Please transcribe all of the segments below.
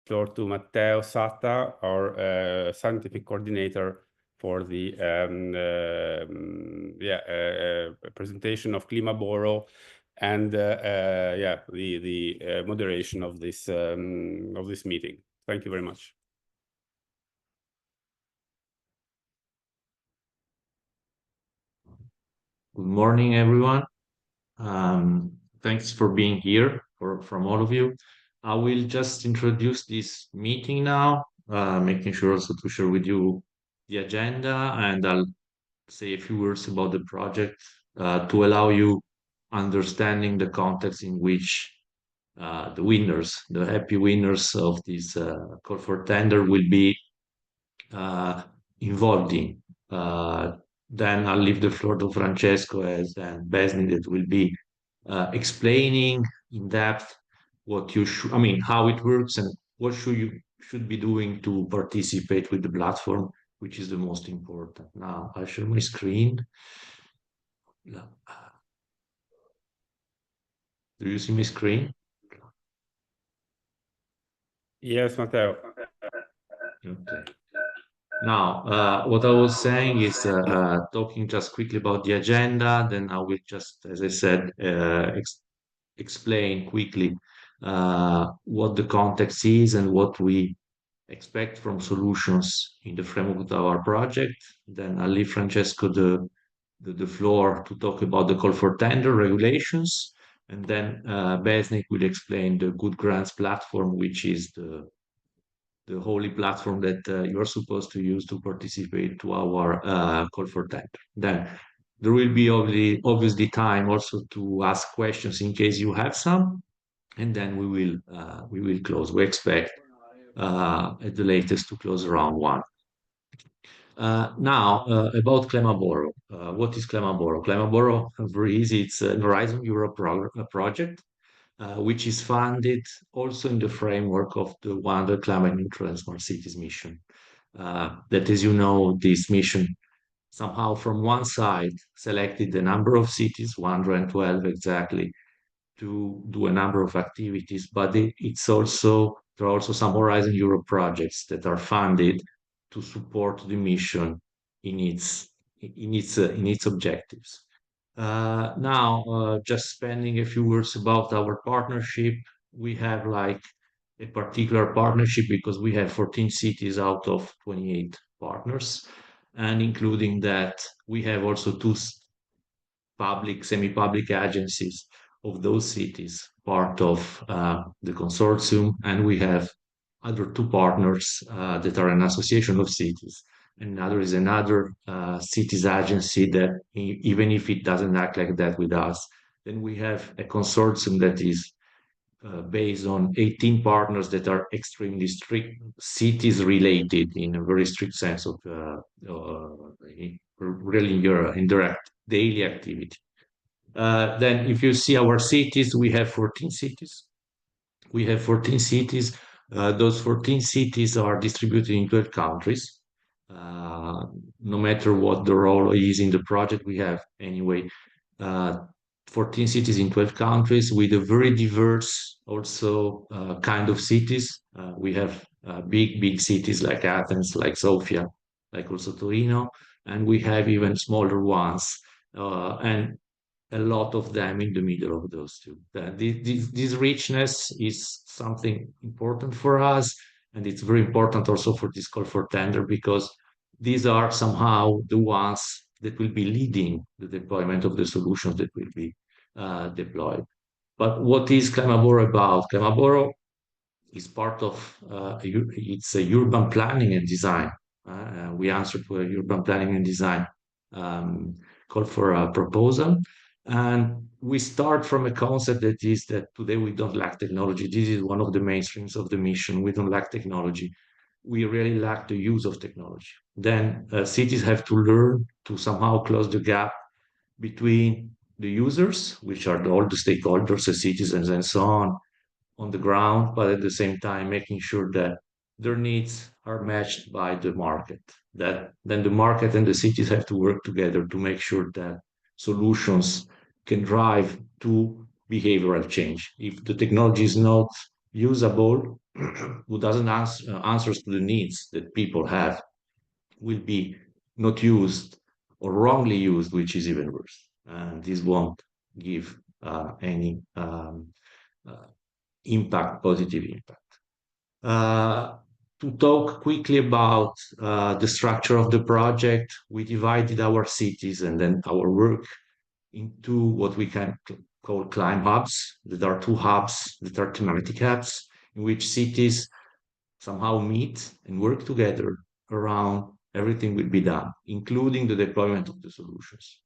floor to Matteo Satta, our scientific coordinator for the presentation of Climaborough and the moderation of this meeting. Thank you very much. Good morning, everyone. Thanks for being here, from all of you. I will just introduce this meeting now, making sure also to share with you the agenda, and I'll say a few words about the project to allow you understanding the context in which the happy winners of this call for tender will be involved in. Then I'll leave the floor to Francesco and Besni that will be explaining in depth how it works and what should be doing to participate with the platform, which is the most important. Now I'll share my screen. Do you see my screen? Yes, Matteo. Okay. Now, what I was saying is talking just quickly about the agenda, then I will just, as I said, explain quickly what the context is and what we expect from solutions in the framework of our project. Then I'll leave Francesco the floor to talk about the call for tender regulations. And then Besnik will explain the Good Grants platform, which is the holy platform that you're supposed to use to participate to our call for tender. Then there will be obviously time also to ask questions in case you have some, and then we will close. We expect at the latest to close around 1. Now, about Climaborough. What is Climaborough? Climaborough, very easy, it's a Horizon Europe project, which is funded also in the framework of the One Climate Neutral and Smart Cities mission. That, as you know, this mission somehow from one side selected a number of cities, 112 exactly, to do a number of activities, but there are also some Horizon Europe projects that are funded to support the mission in its objectives. Now, just spending a few words about our partnership. We have like a particular partnership because we have 14 cities out of 28 partners, and including that, we have also 2 semi-public agencies of those cities, part of the consortium, and we have other 2 partners that are an association of cities. Another is another cities agency that, even if it doesn't act like that with us, then we have a consortium that is based on 18 partners that are extremely strict cities related in a very strict sense of really in direct daily activity. Then if you see our cities, we have 14 cities. Those 14 cities are distributed in 12 countries. No matter what the role is in the project, we have anyway 14 cities in 12 countries with a very diverse also kind of cities. We have big cities like Athens, like Sofia, like also Torino, and we have even smaller ones, and a lot of them in the middle of those 2. This richness is something important for us, and it's very important also for this call for tender because these are somehow the ones that will be leading the deployment of the solutions that will be deployed. But what is Climaborough about? Climaborough is part of it's a urban planning and design. We answer to a urban planning and design call for a proposal, and we start from a concept that is that today we don't lack technology. This is one of the mainstreams of the mission. We don't lack technology. We really lack the use of technology. Then cities have to learn to somehow close the gap between the users, which are all the stakeholders, the citizens, and so on the ground, but at the same time making sure that their needs are matched by the market. That then the market and the cities have to work together to make sure that solutions can drive to behavioral change. If the technology is not usable, who doesn't answers to the needs that people have, will be not used or wrongly used, which is even worse. And this won't give any impact, positive impact. To talk quickly about the structure of the project, we divided our cities and then our work into what we can call climb hubs. There are 2 hubs that are thematic hubs in which cities somehow meet and work together around everything will be done, including the deployment of the solutions.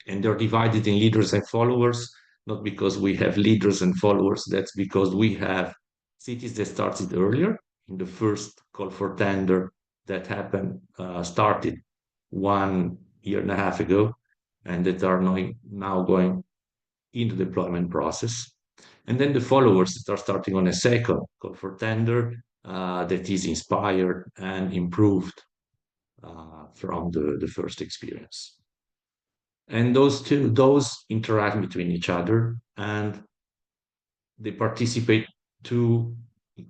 And they're divided in leaders and followers, not because we have leaders and followers, that's because we have cities that started earlier in the first call for tender that happened, started 1.5 years ago, and that are now going into the deployment process. And then the followers that are starting on a second call for tender that is inspired and improved from the first experience. And those interact between each other, and they participate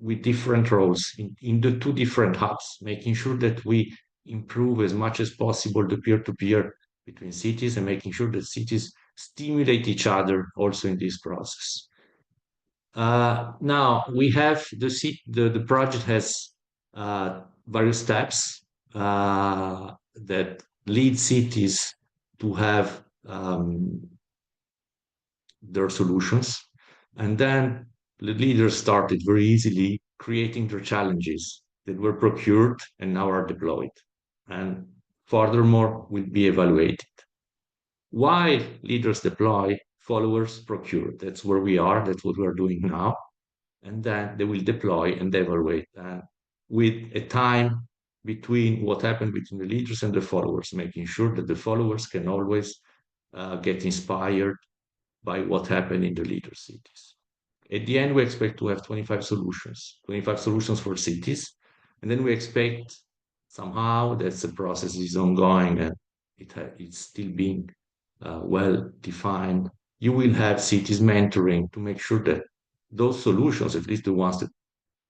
with different roles in the 2 different hubs, making sure that we improve as much as possible the peer-to-peer between cities and making sure that cities stimulate each other also in this process. Now we have the project has various steps that lead cities to have their solutions, and then the leaders started very easily creating their challenges that were procured and now are deployed, and furthermore will be evaluated. While leaders deploy, followers procure. That's where we are. That's what we're doing now. And then they will deploy and evaluate with a time between what happened between the leaders and the followers, making sure that the followers can always get inspired by what happened in the leader cities. At the end, we expect to have 25 solutions for cities. And then we expect somehow that the process is ongoing and it's still being well defined. You will have cities mentoring to make sure that those solutions, at least the ones that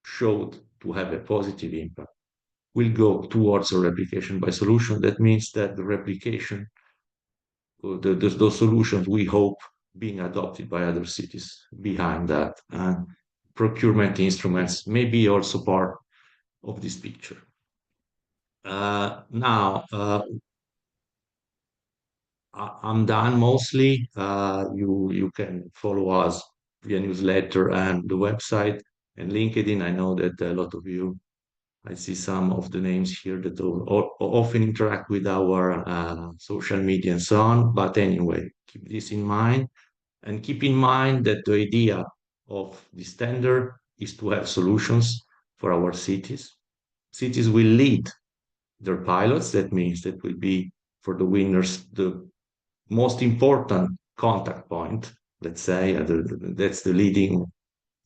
showed to have a positive impact, will go towards a replication by solution. That means that the replication, those solutions, we hope, being adopted by other cities behind that. And procurement instruments may be also part of this picture. Now, I'm done mostly. You can follow us via newsletter and the website and LinkedIn. I know that a lot of you, I see some of the names here that often interact with our social media and so on. But anyway, keep this in mind, and keep in mind that the idea of this tender is to have solutions for our cities. Cities will lead their pilots. That means that will be for the winners the most important contact point, let's say, that's the leading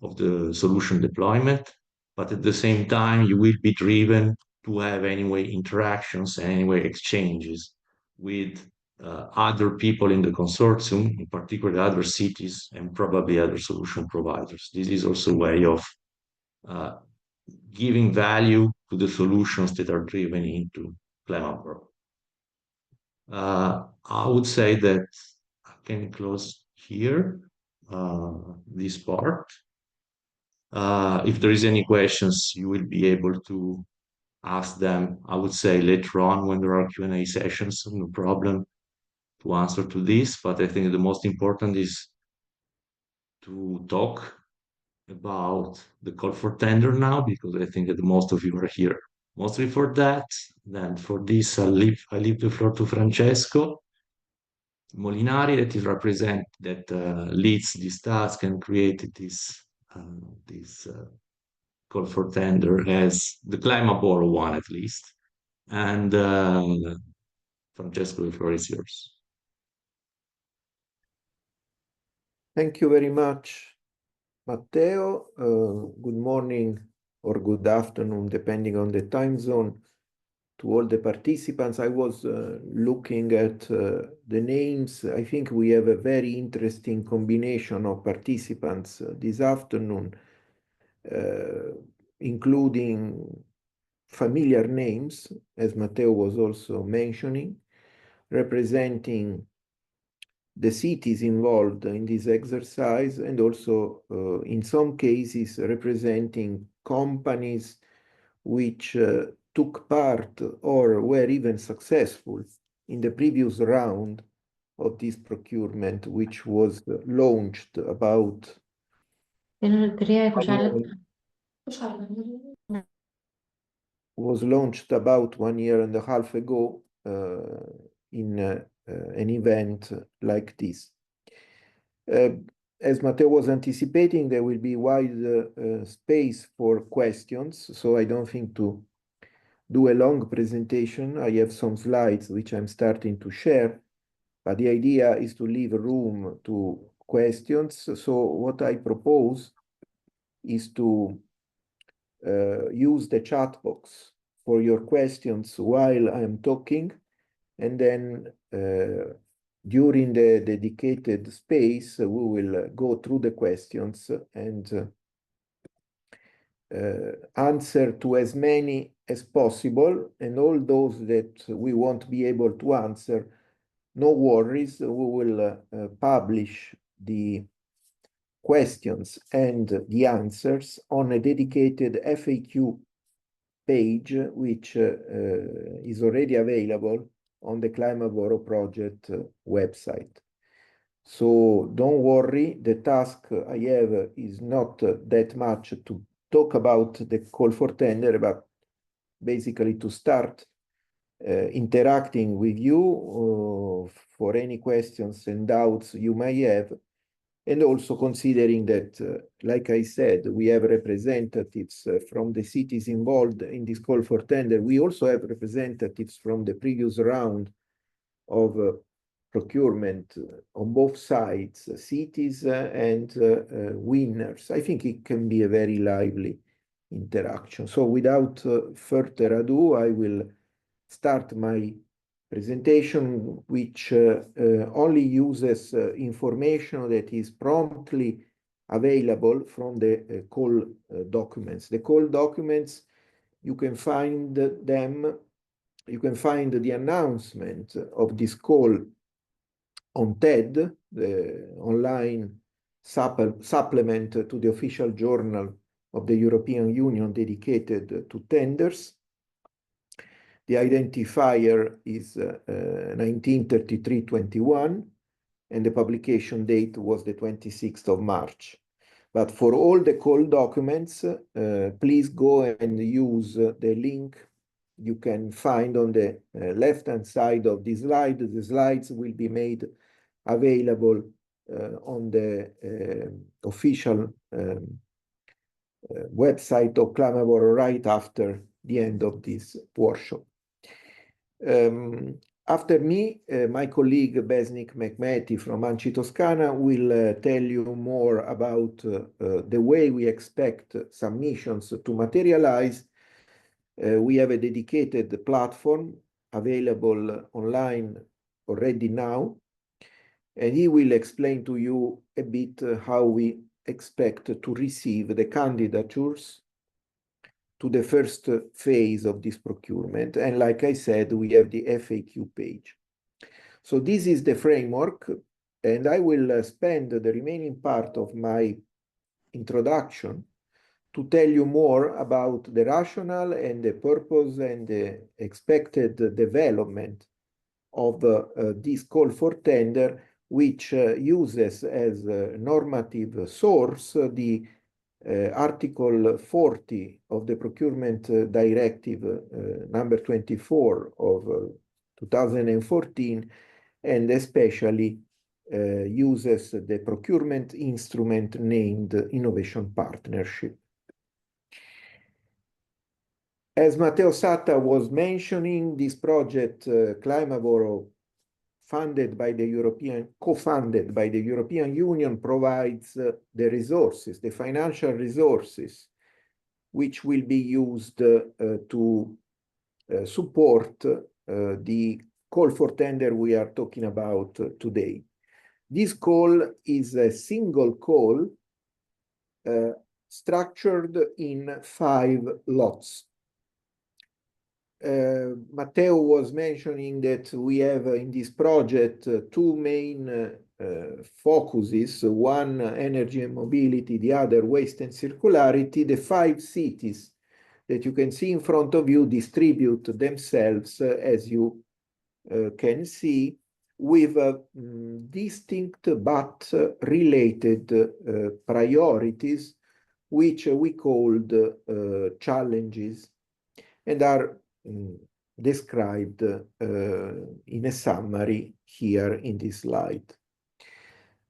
of the solution deployment. But at the same time, you will be driven to have anyway interactions and anyway exchanges with other people in the consortium, in particular other cities and probably other solution providers. This is also a way of giving value to the solutions that are driven into Climaborough. I would say that I can close here this part. If there is any questions, you will be able to ask them, I would say, later on when there are Q&A sessions, no problem to answer to this. But I think the most important is to talk about the call for tender now, because I think that most of you are here mostly for that. Then for this, I leave the floor to Francesco Molinari, that leads this task and created this call for tender as the Climaborough one, at least. And Francesco, the floor is yours. Thank you very much, Matteo. Good morning or good afternoon, depending on the time zone, to all the participants. I was looking at the names. I think we have a very interesting combination of participants this afternoon. including familiar names, as Matteo was also mentioning, representing the cities involved in this exercise, and also in some cases representing companies which took part or were even successful in the previous round of this procurement, which was launched about was launched about 1.5 years ago in an event like this. As Matteo was anticipating, there will be wide space for questions, so I don't think to do a long presentation. I have some slides which I'm starting to share, but the idea is to leave room to questions. So what I propose is to use the chat box for your questions while I'm talking, and then during the dedicated space, we will go through the questions and answer to as many as possible, and all those that we won't be able to answer, no worries, we will publish the questions and the answers on a dedicated FAQ page, which is already available on the Climaborough project website. So don't worry, the task I have is not that much to talk about the call for tender, but basically to start interacting with you for any questions and doubts you may have, and also considering that, like I said, we have representatives from the cities involved in this call for tender. We also have representatives from the previous round of procurement on both sides, cities and winners. I think it can be a very lively interaction. So without further ado, I will start my presentation, which only uses information that is promptly available from the call documents. The call documents, you can find them, you can find the announcement of this call on TED, the online supplement to the official journal of the European Union dedicated to tenders. The identifier is 1933-21, and the publication date was the 26th of March. But for all the call documents, please go and use the link you can find on the left-hand side of the slide. The slides will be made available on the official website of Climaborough right after the end of this workshop. After me, my colleague Besnik Mehmeti from ANCI Toscana will tell you more about the way we expect submissions to materialize. We have a dedicated platform available online already now, and he will explain to you a bit how we expect to receive the candidatures to the first phase of this procurement. And like I said, we have the FAQ page. So this is the framework, and I will spend the remaining part of my introduction to tell you more about the rationale and the purpose and the expected development of this call for tender, which uses as a normative source the Article 40 of the Procurement Directive number 24 of 2014, and especially uses the procurement instrument named Innovation Partnership. As Matteo Satta was mentioning, this project, Climaborough, co-funded by the European Union, provides the resources, the financial resources, which will be used to support the call for tender we are talking about today. This call is a single call structured in 5 lots. Matteo was mentioning that we have in this project 2 main focuses, one energy and mobility, the other waste and circularity. The 5 cities that you can see in front of you distribute themselves, as you can see, with distinct but related priorities, which we called challenges, and are described in a summary here in this slide.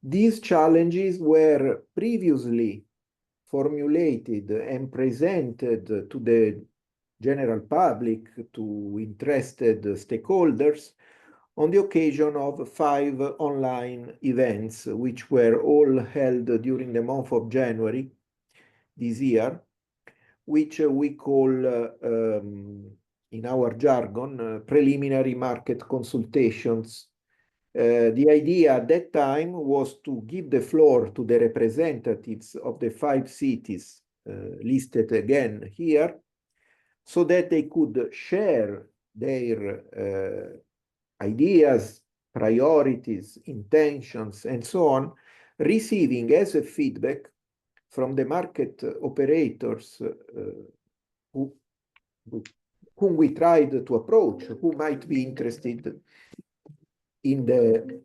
These challenges were previously formulated and presented to the general public, to interested stakeholders, on the occasion of 5 online events, which were all held during the month of January this year, which we call, in our jargon, preliminary market consultations. The idea at that time was to give the floor to the representatives of the 5 cities listed again here, so that they could share their ideas, priorities, intentions, and so on, receiving as a feedback from the market operators whom we tried to approach, who might be interested in the...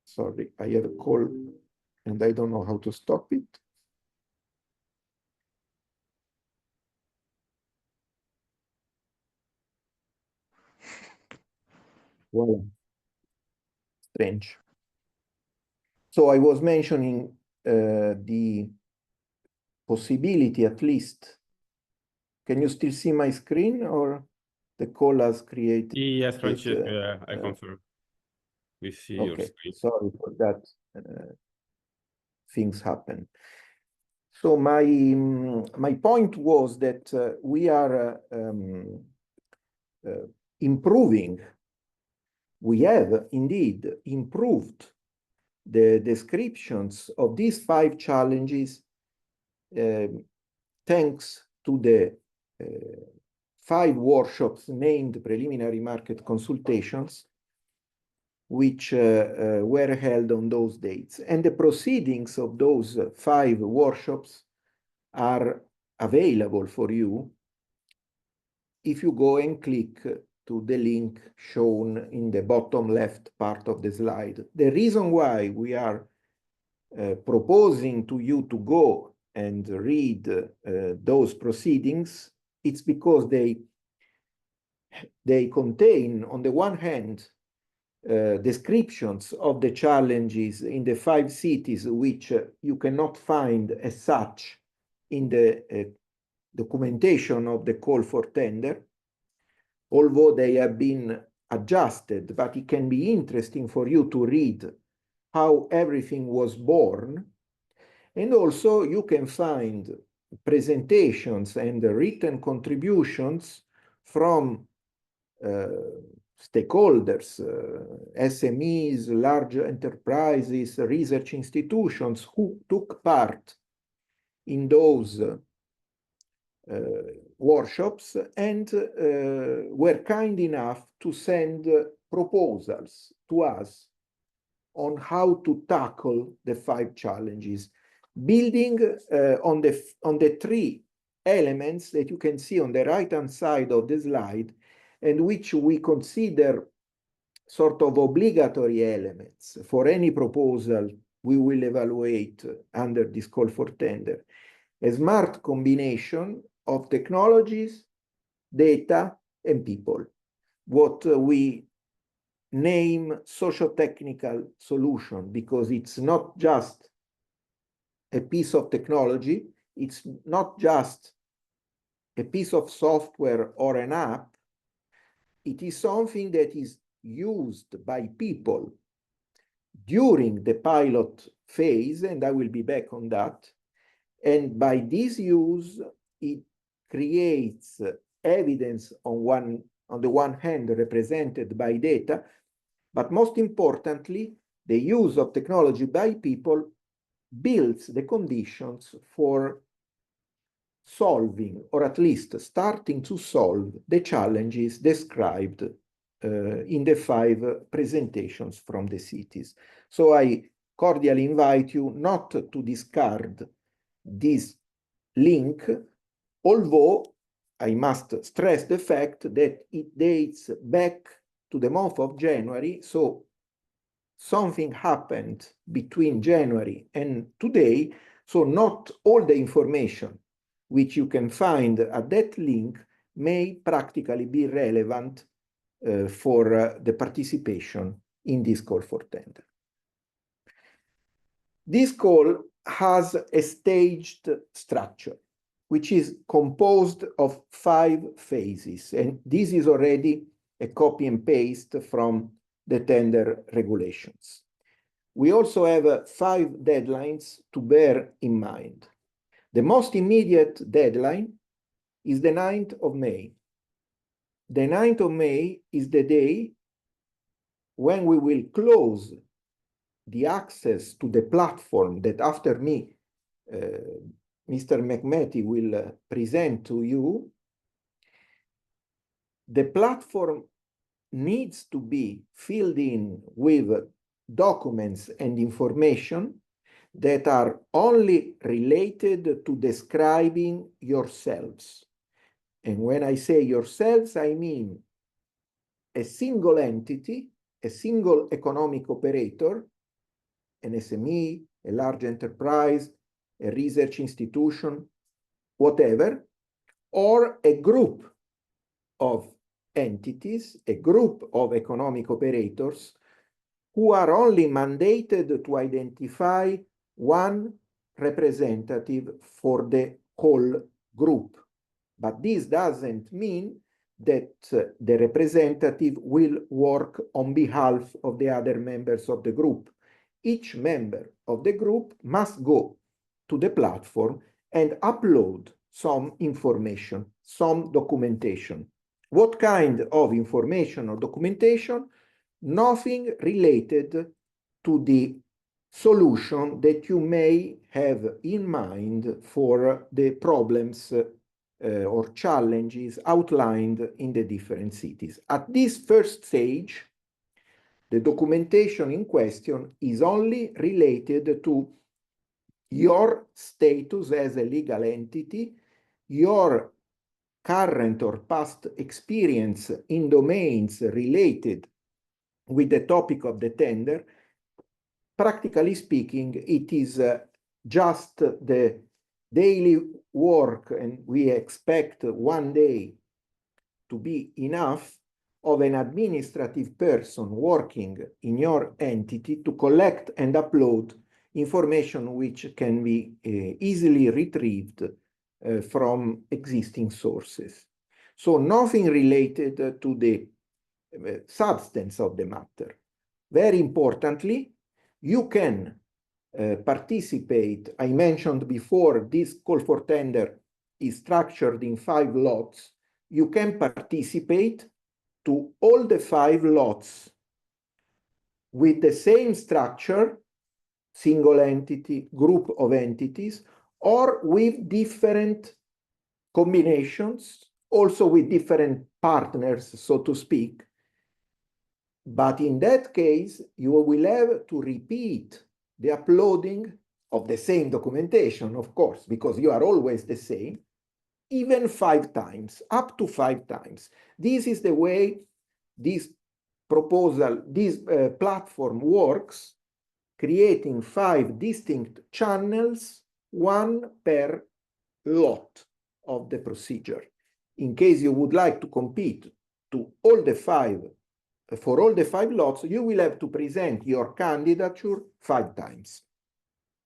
Sorry, I have a call and I don't know how to stop it. Well, strange. So I was mentioning the possibility, at least. Can you still see my screen, or the call has created? Yes, Francesco, I confirm. We see your screen. Sorry for that. Things happen. So my point was that we are improving. We have indeed improved the descriptions of these 5 challenges thanks to the 5 workshops named preliminary market consultations, which were held on those dates. And the proceedings of those 5 workshops are available for you if you go and click to the link shown in the bottom left part of the slide. The reason why we are proposing to you to go and read those proceedings, it's because they contain, on the one hand, descriptions of the challenges in the 5 cities, which you cannot find as such in the documentation of the call for tender, although they have been adjusted, but it can be interesting for you to read how everything was born. And also you can find presentations and written contributions from stakeholders, SMEs, large enterprises, research institutions who took part in those workshops and were kind enough to send proposals to us on how to tackle the 5 challenges, building on the 3 elements that you can see on the right-hand side of the slide, and which we consider sort of obligatory elements for any proposal we will evaluate under this call for tender. A smart combination of technologies, data, and people. What we name socio-technical solution, because it's not just a piece of technology, it's not just a piece of software or an app, it is something that is used by people during the pilot phase, and I will be back on that. And by this use, it creates evidence on the one hand represented by data, but most importantly, the use of technology by people builds the conditions for solving, or at least starting to solve, the challenges described in the 5 presentations from the cities. So I cordially invite you not to discard this link, although I must stress the fact that it dates back to the month of January, so something happened between January and today, so not all the information which you can find at that link may practically be relevant for the participation in this call for tender. This call has a staged structure, which is composed of 5 phases, and this is already a copy and paste from the tender regulations. We also have 5 deadlines to bear in mind. The most immediate deadline is the 9th of May. The 9th of May is the day when we will close the access to the platform that after me, Mr. Mehmeti will present to you. The platform needs to be filled in with documents and information that are only related to describing yourselves. And when I say yourselves, I mean a single entity, a single economic operator, an SME, a large enterprise, a research institution, whatever, or a group of entities, a group of economic operators who are only mandated to identify one representative for the whole group. But this doesn't mean that the representative will work on behalf of the other members of the group. Each member of the group must go to the platform and upload some information, some documentation. What kind of information or documentation? Nothing related to the solution that you may have in mind for the problems or challenges outlined in the different cities. At this first stage, the documentation in question is only related to your status as a legal entity, your current or past experience in domains related with the topic of the tender. Practically speaking, it is just the daily work, and we expect one day to be enough, of an administrative person working in your entity to collect and upload information which can be easily retrieved from existing sources. So nothing related to the substance of the matter. Very importantly, you can participate. I mentioned before, this call for tender is structured in 5 lots. You can participate to all the 5 lots with the same structure, single entity, group of entities, or with different combinations, also with different partners, so to speak. But in that case, you will have to repeat the uploading of the same documentation, of course, because you are always the same, even 5 times, up to 5 times. This is the way this proposal, this platform works, creating 5 distinct channels, 1 per lot of the procedure. In case you would like to compete to all the 5, for all the 5 lots, you will have to present your candidature 5 times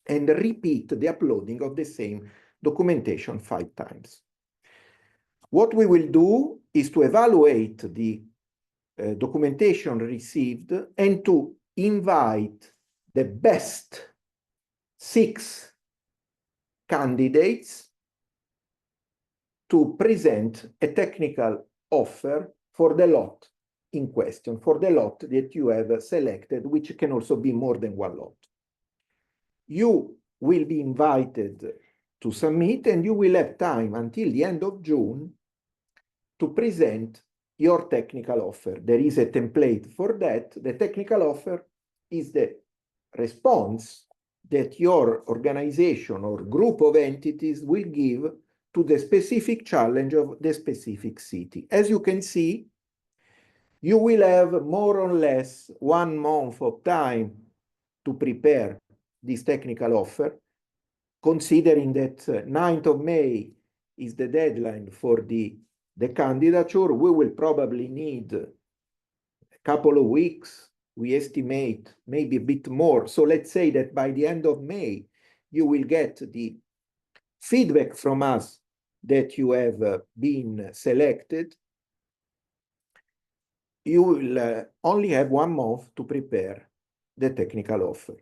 and repeat the uploading of the same documentation 5 times. What we will do is to evaluate the documentation received and to invite the best 6 candidates to present a technical offer for the lot in question, for the lot that you have selected, which can also be more than 1 lot. You will be invited to submit, and you will have time until the end of June to present your technical offer. There is a template for that. The technical offer is the response that your organization or group of entities will give to the specific challenge of the specific city. As you can see, you will have more or less 1 month of time to prepare this technical offer, considering that 9th of May is the deadline for the candidature. We will probably need a couple of weeks. We estimate maybe a bit more. So let's say that by the end of May, you will get the feedback from us that you have been selected. You will only have 1 month to prepare the technical offer.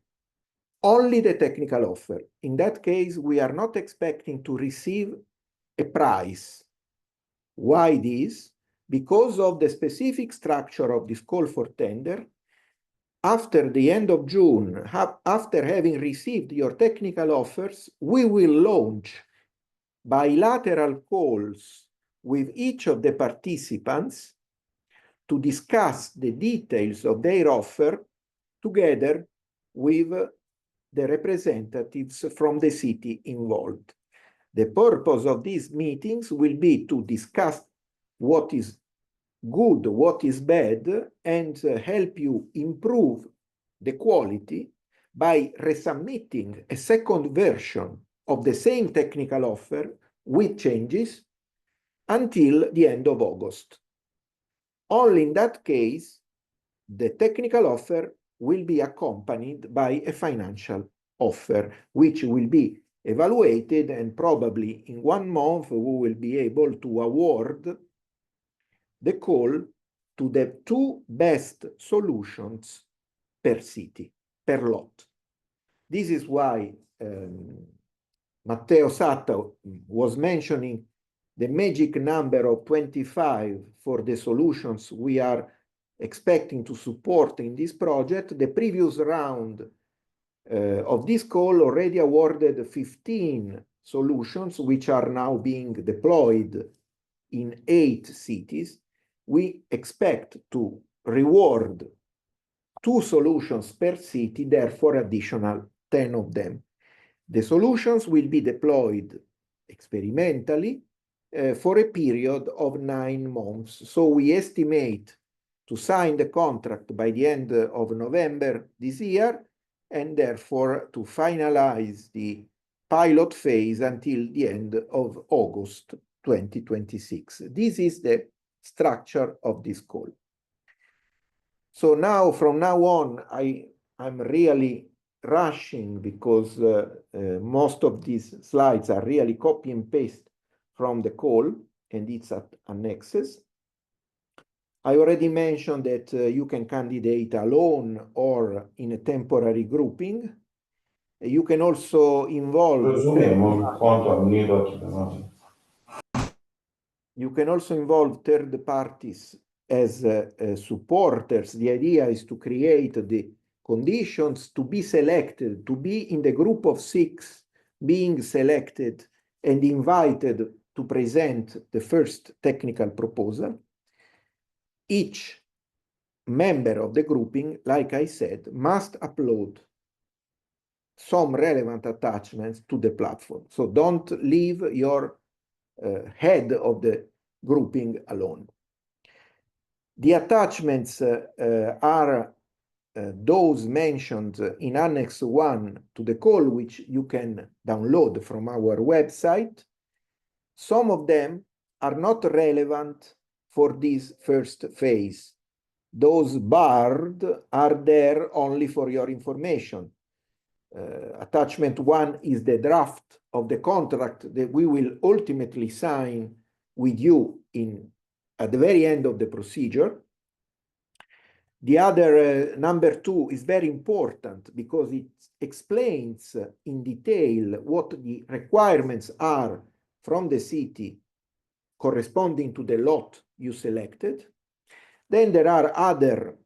Only the technical offer. In that case, we are not expecting to receive a prize. Why this? Because of the specific structure of this call for tender. After the end of June, after having received your technical offers, we will launch bilateral calls with each of the participants to discuss the details of their offer together with the representatives from the city involved. The purpose of these meetings will be to discuss what is good, what is bad, and help you improve the quality by resubmitting a second version of the same technical offer with changes until the end of August. Only in that case, the technical offer will be accompanied by a financial offer, which will be evaluated, and probably in 1 month we will be able to award the call to the 2 best solutions per city, per lot. This is why Matteo Satta was mentioning the magic number of 25 for the solutions we are expecting to support in this project. The previous round of this call already awarded 15 solutions, which are now being deployed in 8 cities. We expect to reward 2 solutions per city, therefore additional 10 of them. The solutions will be deployed experimentally for a period of 9 months. So we estimate to sign the contract by the end of November this year, and therefore to finalize the pilot phase until the end of August 2026. This is the structure of this call. So now, from now on, I'm really rushing because most of these slides are really copy and paste from the call, and it's at annexes. I already mentioned that you can candidate alone or in a temporary grouping. You can also involve third parties as supporters. The idea is to create the conditions to be selected, to be in the group of 6, being selected and invited to present the first technical proposal. Each member of the grouping, like I said, must upload some relevant attachments to the platform. So don't leave your head of the grouping alone. The attachments are those mentioned in Annex 1 to the call, which you can download from our website. Some of them are not relevant for this first phase. Those barred are there only for your information. Attachment 1 is the draft of the contract that we will ultimately sign with you at the very end of the procedure. The other, number 2, is very important because it explains in detail what the requirements are from the city corresponding to the lot you selected. Then there are other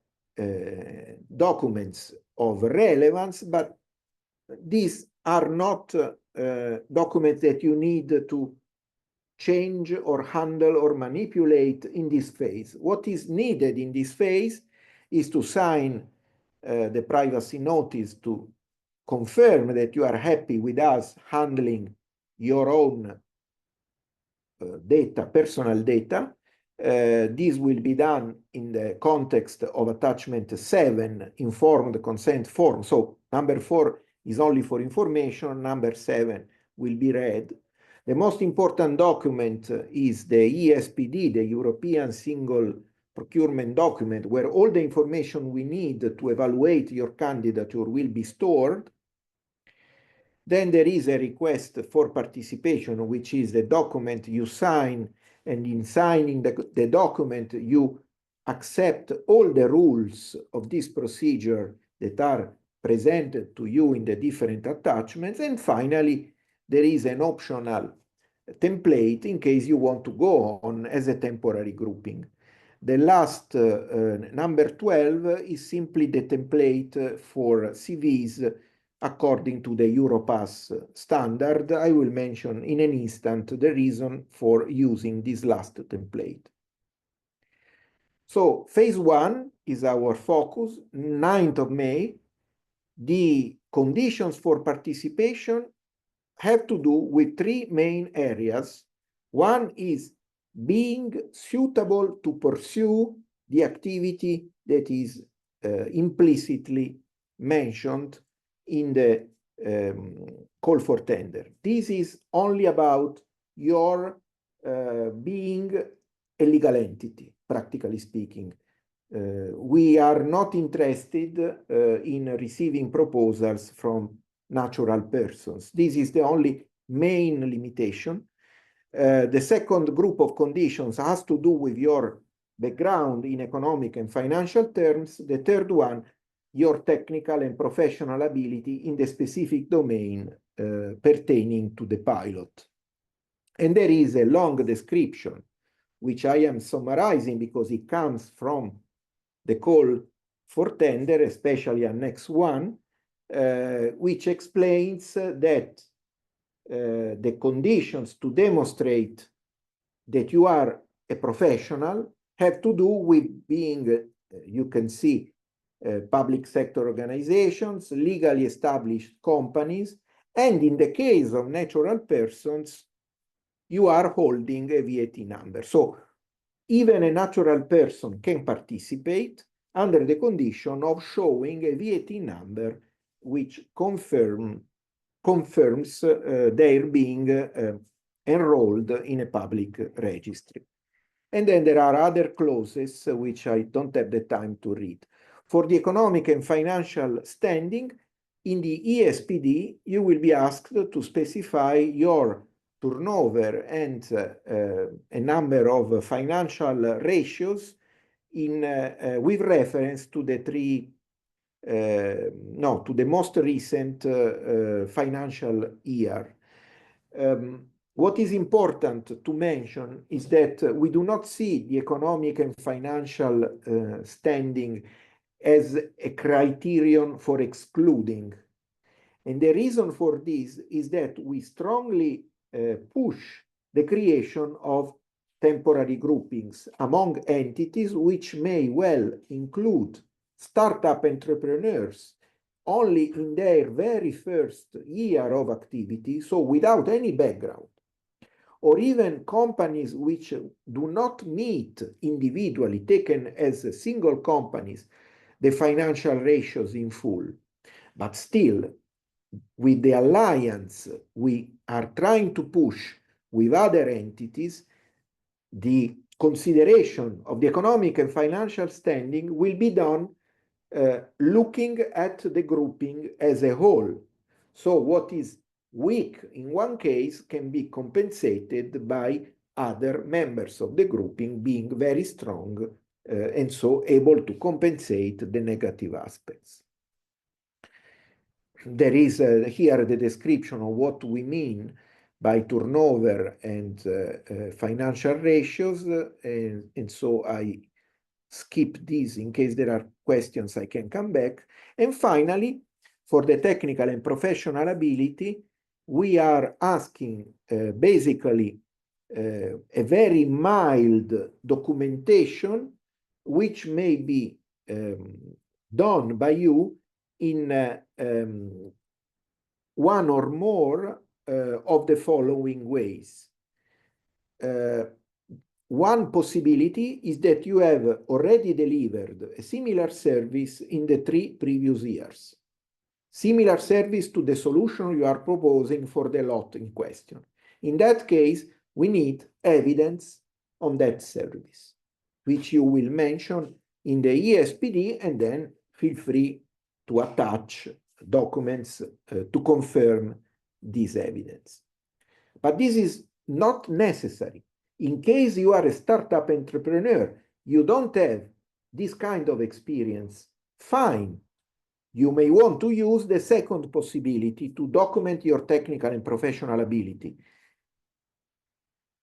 documents of relevance, but these are not documents that you need to change or handle or manipulate in this phase. What is needed in this phase is to sign the privacy notice to confirm that you are happy with us handling your own data, personal data. This will be done in the context of attachment 7, informed consent form. So number 4 is only for information, number 7 will be read. The most important document is the ESPD, the European Single Procurement Document, where all the information we need to evaluate your candidature will be stored. Then there is a request for participation, which is the document you sign, and in signing the document, you accept all the rules of this procedure that are presented to you in the different attachments. And finally, there is an optional template in case you want to go on as a temporary grouping. The last number 12 is simply the template for CVs according to the Europass standard. I will mention in an instant the reason for using this last template. So phase 1 is our focus, 9th of May. The conditions for participation have to do with 3 main areas. One is being suitable to pursue the activity that is implicitly mentioned in the call for tender. This is only about your being a legal entity, practically speaking. We are not interested in receiving proposals from natural persons. This is the only main limitation. The second group of conditions has to do with your background in economic and financial terms. The third one, your technical and professional ability in the specific domain pertaining to the pilot. And there is a long description, which I am summarizing because it comes from the call for tender, especially Annex 1, which explains that the conditions to demonstrate that you are a professional have to do with being, you can see, public sector organizations, legally established companies, and in the case of natural persons, you are holding a VAT number. So even a natural person can participate under the condition of showing a VAT number which confirms their being enrolled in a public registry. And then there are other clauses which I don't have the time to read. For the economic and financial standing, in the ESPD, you will be asked to specify your turnover and a number of financial ratios with reference to the to the most recent financial year. What is important to mention is that we do not see the economic and financial standing as a criterion for excluding. And the reason for this is that we strongly push the creation of temporary groupings among entities which may well include startup entrepreneurs only in their very first year of activity, so without any background, or even companies which do not meet individually, taken as single companies, the financial ratios in full. But still, with the alliance we are trying to push with other entities, the consideration of the economic and financial standing will be done looking at the grouping as a whole. So what is weak in one case can be compensated by other members of the grouping being very strong and so able to compensate the negative aspects. There is here the description of what we mean by turnover and financial ratios, and so I skip these in case there are questions I can come back. And finally, for the technical and professional ability, we are asking basically a very mild documentation, which may be done by you in one or more of the following ways. One possibility is that you have already delivered a similar service in the 3 previous years. Similar service to the solution you are proposing for the lot in question. In that case, we need evidence on that service, which you will mention in the ESPD, and then feel free to attach documents to confirm this evidence. But this is not necessary. In case you are a startup entrepreneur, you don't have this kind of experience, fine. You may want to use the second possibility to document your technical and professional ability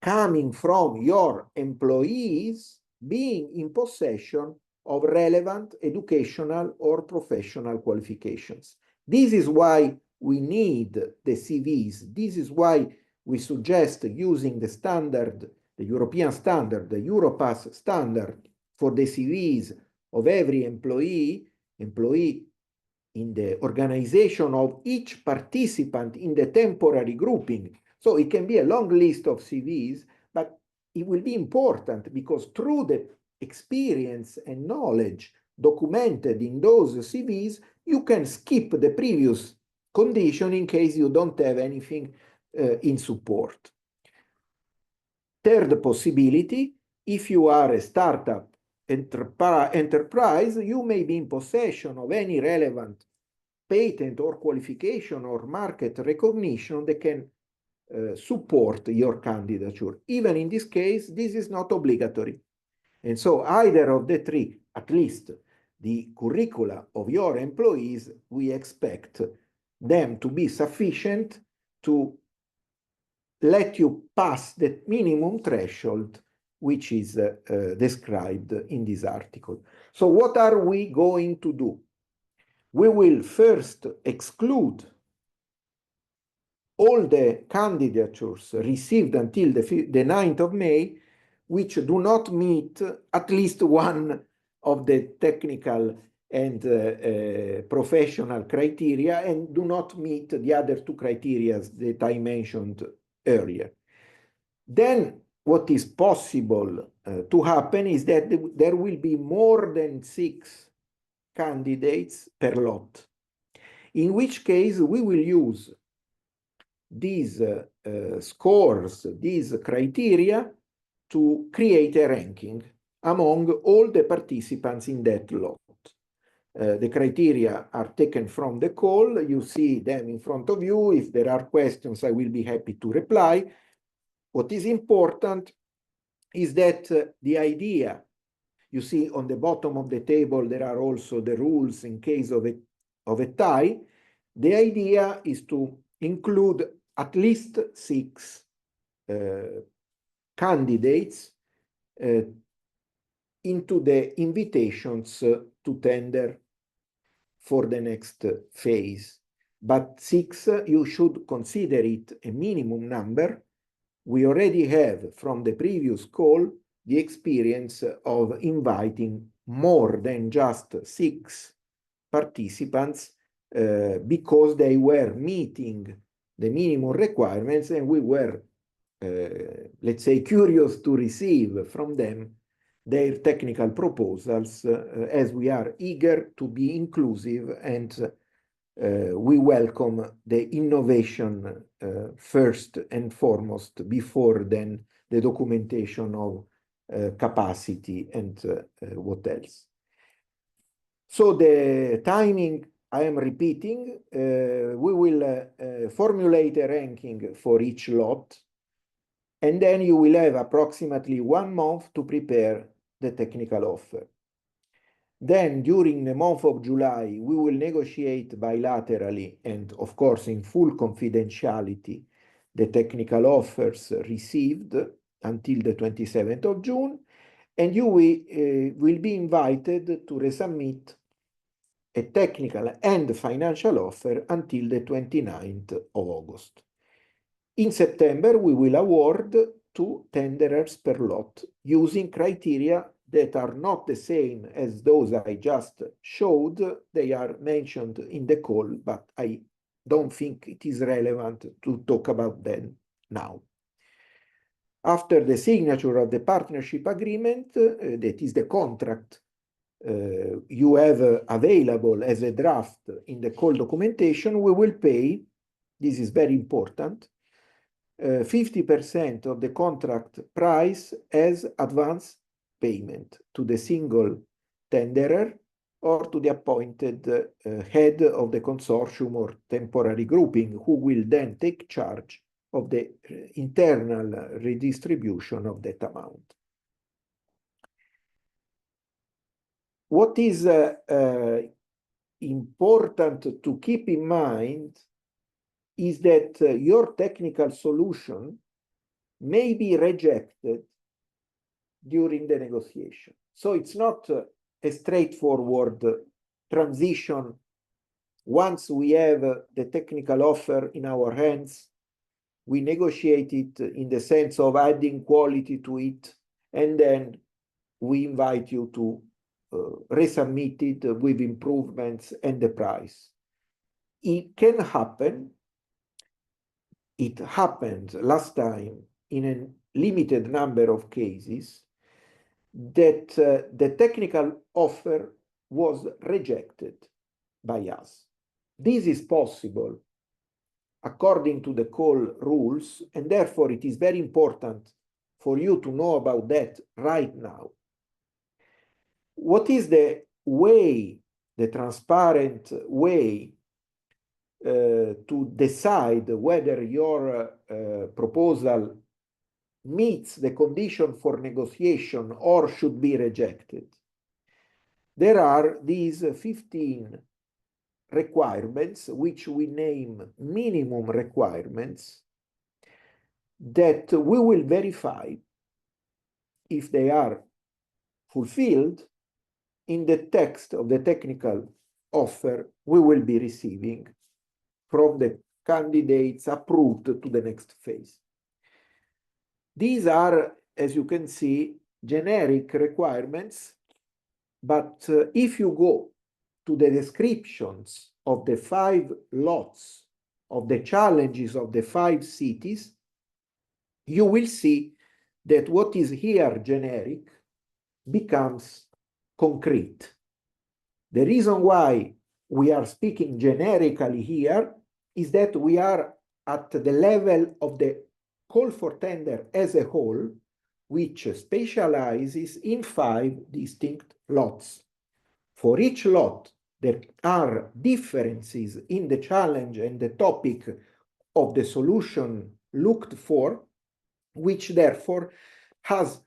coming from your employees being in possession of relevant educational or professional qualifications. This is why we need the CVs. This is why we suggest using the standard, the European standard, the Europass standard for the CVs of every employee in the organization of each participant in the temporary grouping. So it can be a long list of CVs, but it will be important because through the experience and knowledge documented in those CVs, you can skip the previous condition in case you don't have anything in support. Third possibility, if you are a startup enterprise, you may be in possession of any relevant patent or qualification or market recognition that can support your candidature. Even in this case, this is not obligatory. And so either of the 3, at least the curricula of your employees, we expect them to be sufficient to let you pass the minimum threshold which is described in this article. So what are we going to do? We will first exclude all the candidatures received until the 9th of May, which do not meet at least one of the technical and professional criteria and do not meet the other 2 criteria that I mentioned earlier. Then what is possible to happen is that there will be more than 6 candidates per lot, in which case we will use these scores, these criteria to create a ranking among all the participants in that lot. The criteria are taken from the call. You see them in front of you. If there are questions, I will be happy to reply. What is important is that the idea, you see on the bottom of the table, there are also the rules in case of a tie. The idea is to include at least 6 candidates into the invitations to tender for the next phase. But 6, you should consider it a minimum number. We already have from the previous call the experience of inviting more than just 6 participants because they were meeting the minimum requirements, and we were, let's say, curious to receive from them their technical proposals, as we are eager to be inclusive, and we welcome the innovation first and foremost before then the documentation of capacity and what else. So the timing, I am repeating, we will formulate a ranking for each lot, and then you will have approximately 1 month to prepare the technical offer. Then during the month of July, we will negotiate bilaterally and of course in full confidentiality the technical offers received until the 27th of June, and you will be invited to resubmit a technical and financial offer until the 29th of August. In September, we will award 2 tenderers per lot using criteria that are not the same as those I just showed. They are mentioned in the call, but I don't think it is relevant to talk about them now. After the signature of the partnership agreement, that is the contract you have available as a draft in the call documentation, we will pay, this is very important, 50% of the contract price as advance payment to the single tenderer or to the appointed head of the consortium or temporary grouping, who will then take charge of the internal redistribution of that amount. What is important to keep in mind is that your technical solution may be rejected during the negotiation. So it's not a straightforward transition. Once we have the technical offer in our hands, we negotiate it in the sense of adding quality to it, and then we invite you to resubmit it with improvements and the price. It can happen. It happened last time in a limited number of cases that the technical offer was rejected by us. This is possible according to the call rules, and therefore it is very important for you to know about that right now. What is the way, the transparent way to decide whether your proposal meets the condition for negotiation or should be rejected? There are these 15 requirements, which we name minimum requirements, that we will verify if they are fulfilled in the text of the technical offer we will be receiving from the candidates approved to the next phase. These are, as you can see, generic requirements, but if you go to the descriptions of the 5 lots of the challenges of the 5 cities, you will see that what is here generic becomes concrete. The reason why we are speaking generically here is that we are at the level of the call for tender as a whole, which specializes in 5 distinct lots. For each lot, there are differences in the challenge and the topic of the solution looked for, which therefore has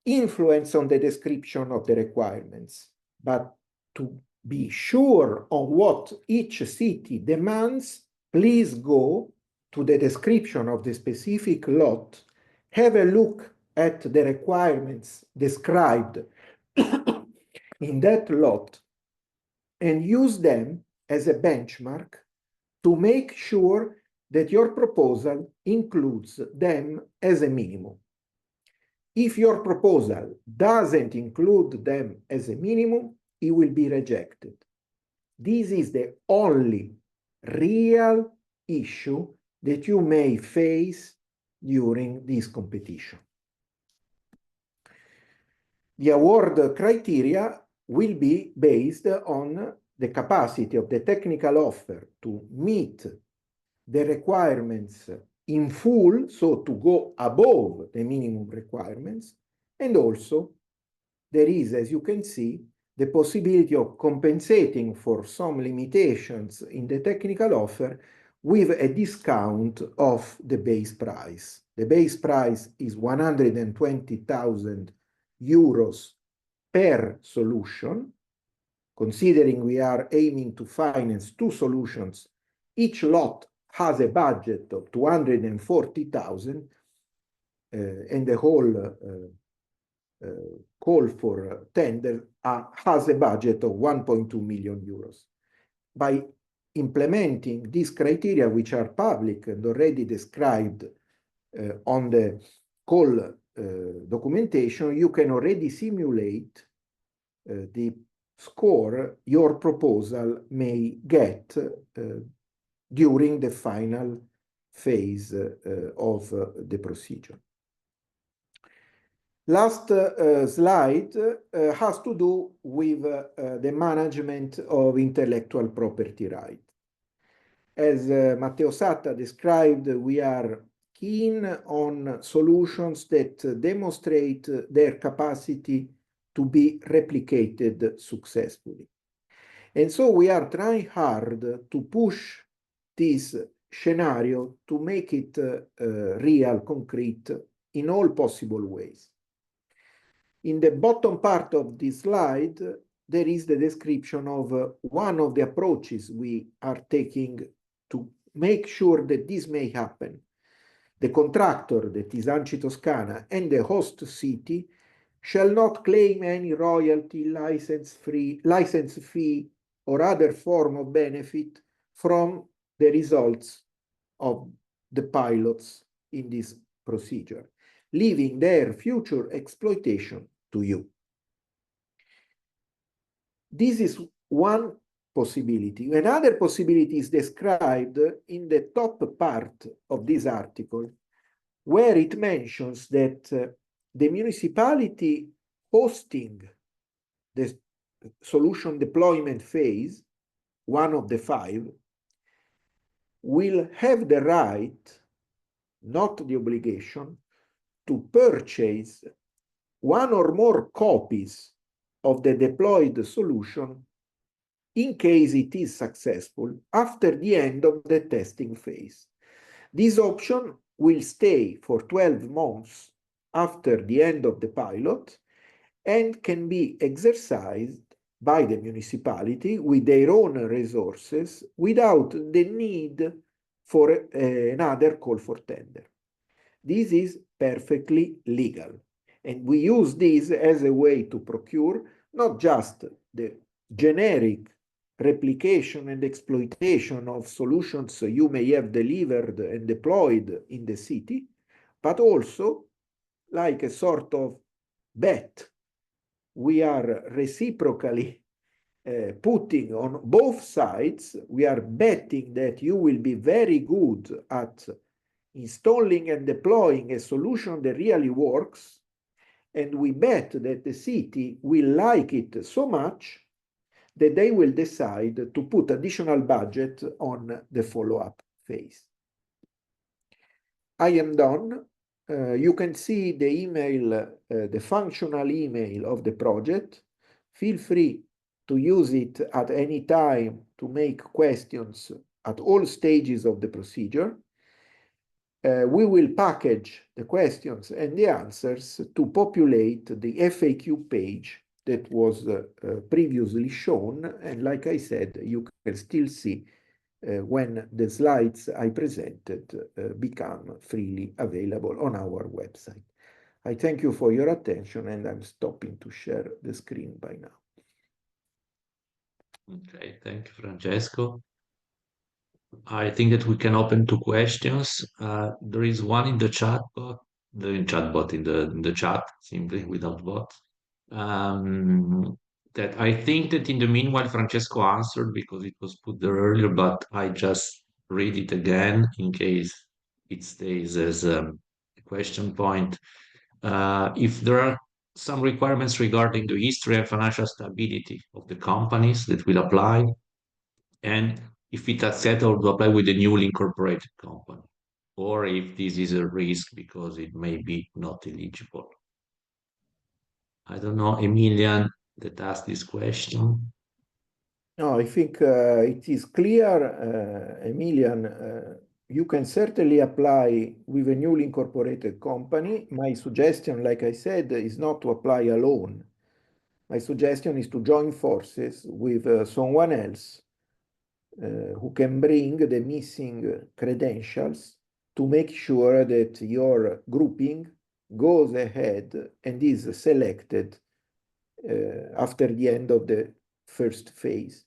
influence on the description of the requirements. But to be sure on what each city demands, please go to the description of the specific lot, have a look at the requirements described in that lot, and use them as a benchmark to make sure that your proposal includes them as a minimum. If your proposal doesn't include them as a minimum, it will be rejected. This is the only real issue that you may face during this competition. The award criteria will be based on the capacity of the technical offer to meet the requirements in full, so to go above the minimum requirements, and also there is, as you can see, the possibility of compensating for some limitations in the technical offer with a discount of the base price. The base price is 120,000 euros per solution. Considering we are aiming to finance 2 solutions, each lot has a budget of 240,000, and the whole call for tender has a budget of 1.2 million euros. By implementing these criteria, which are public and already described on the call documentation, you can already simulate the score your proposal may get during the final phase of the procedure. Last slide has to do with the management of intellectual property rights. As Matteo Satta described, we are keen on solutions that demonstrate their capacity to be replicated successfully. And so we are trying hard to push this scenario to make it real, concrete, in all possible ways. In the bottom part of this slide, there is the description of one of the approaches we are taking to make sure that this may happen. The contractor, that is ANCI Toscana, and the host city shall not claim any royalty, license fee, or other form of benefit from the results of the pilots in this procedure, leaving their future exploitation to you. This is one possibility. Another possibility is described in the top part of this article, where it mentions that the municipality hosting the solution deployment phase, one of the 5, will have the right, not the obligation, to purchase one or more copies of the deployed solution in case it is successful after the end of the testing phase. This option will stay for 12 months after the end of the pilot and can be exercised by the municipality with their own resources without the need for another call for tender. This is perfectly legal. And we use this as a way to procure not just the generic replication and exploitation of solutions you may have delivered and deployed in the city, but also like a sort of bet. We are reciprocally putting on both sides, we are betting that you will be very good at installing and deploying a solution that really works, and we bet that the city will like it so much that they will decide to put additional budget on the follow-up phase. I am done. You can see the email, the functional email of the project. Feel free to use it at any time to make questions at all stages of the procedure. We will package the questions and the answers to populate the FAQ page that was previously shown. And like I said, you can still see when the slides I presented become freely available on our website. I thank you for your attention, and I'm stopping to share the screen by now. Okay, thank you, Francesco. I think that we can open to questions. There is one in the chat box, in the chat, simply without bot. That I think that in the meanwhile Francesco answered because it was put there earlier, but I just read it again in case it stays as a question point. If there are some requirements regarding the history and financial stability of the companies that will apply, and if it has settled to apply with the newly incorporated company, or if this is a risk because it may be not eligible. I don't know, Emilian, that asked this question. No, I think it is clear, Emilian, you can certainly apply with a newly incorporated company. My suggestion, like I said, is not to apply alone. My suggestion is to join forces with someone else who can bring the missing credentials to make sure that your grouping goes ahead and is selected after the end of the first phase.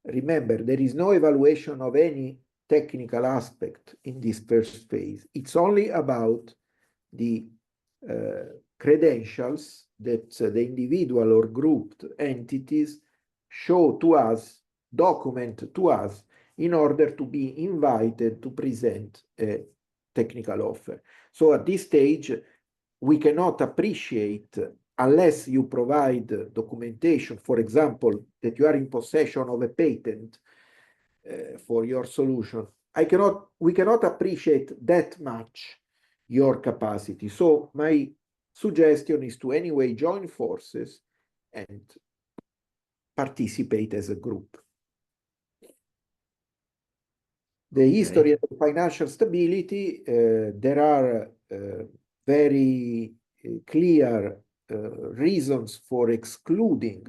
Remember, there is no evaluation of any technical aspect in this first phase. It's only about the credentials that the individual or grouped entities show to us, document to us, in order to be invited to present a technical offer. So at this stage, we cannot appreciate, unless you provide documentation, for example, that you are in possession of a patent for your solution. We cannot appreciate that much your capacity. So my suggestion is to anyway join forces and participate as a group. The history of financial stability, there are very clear reasons for excluding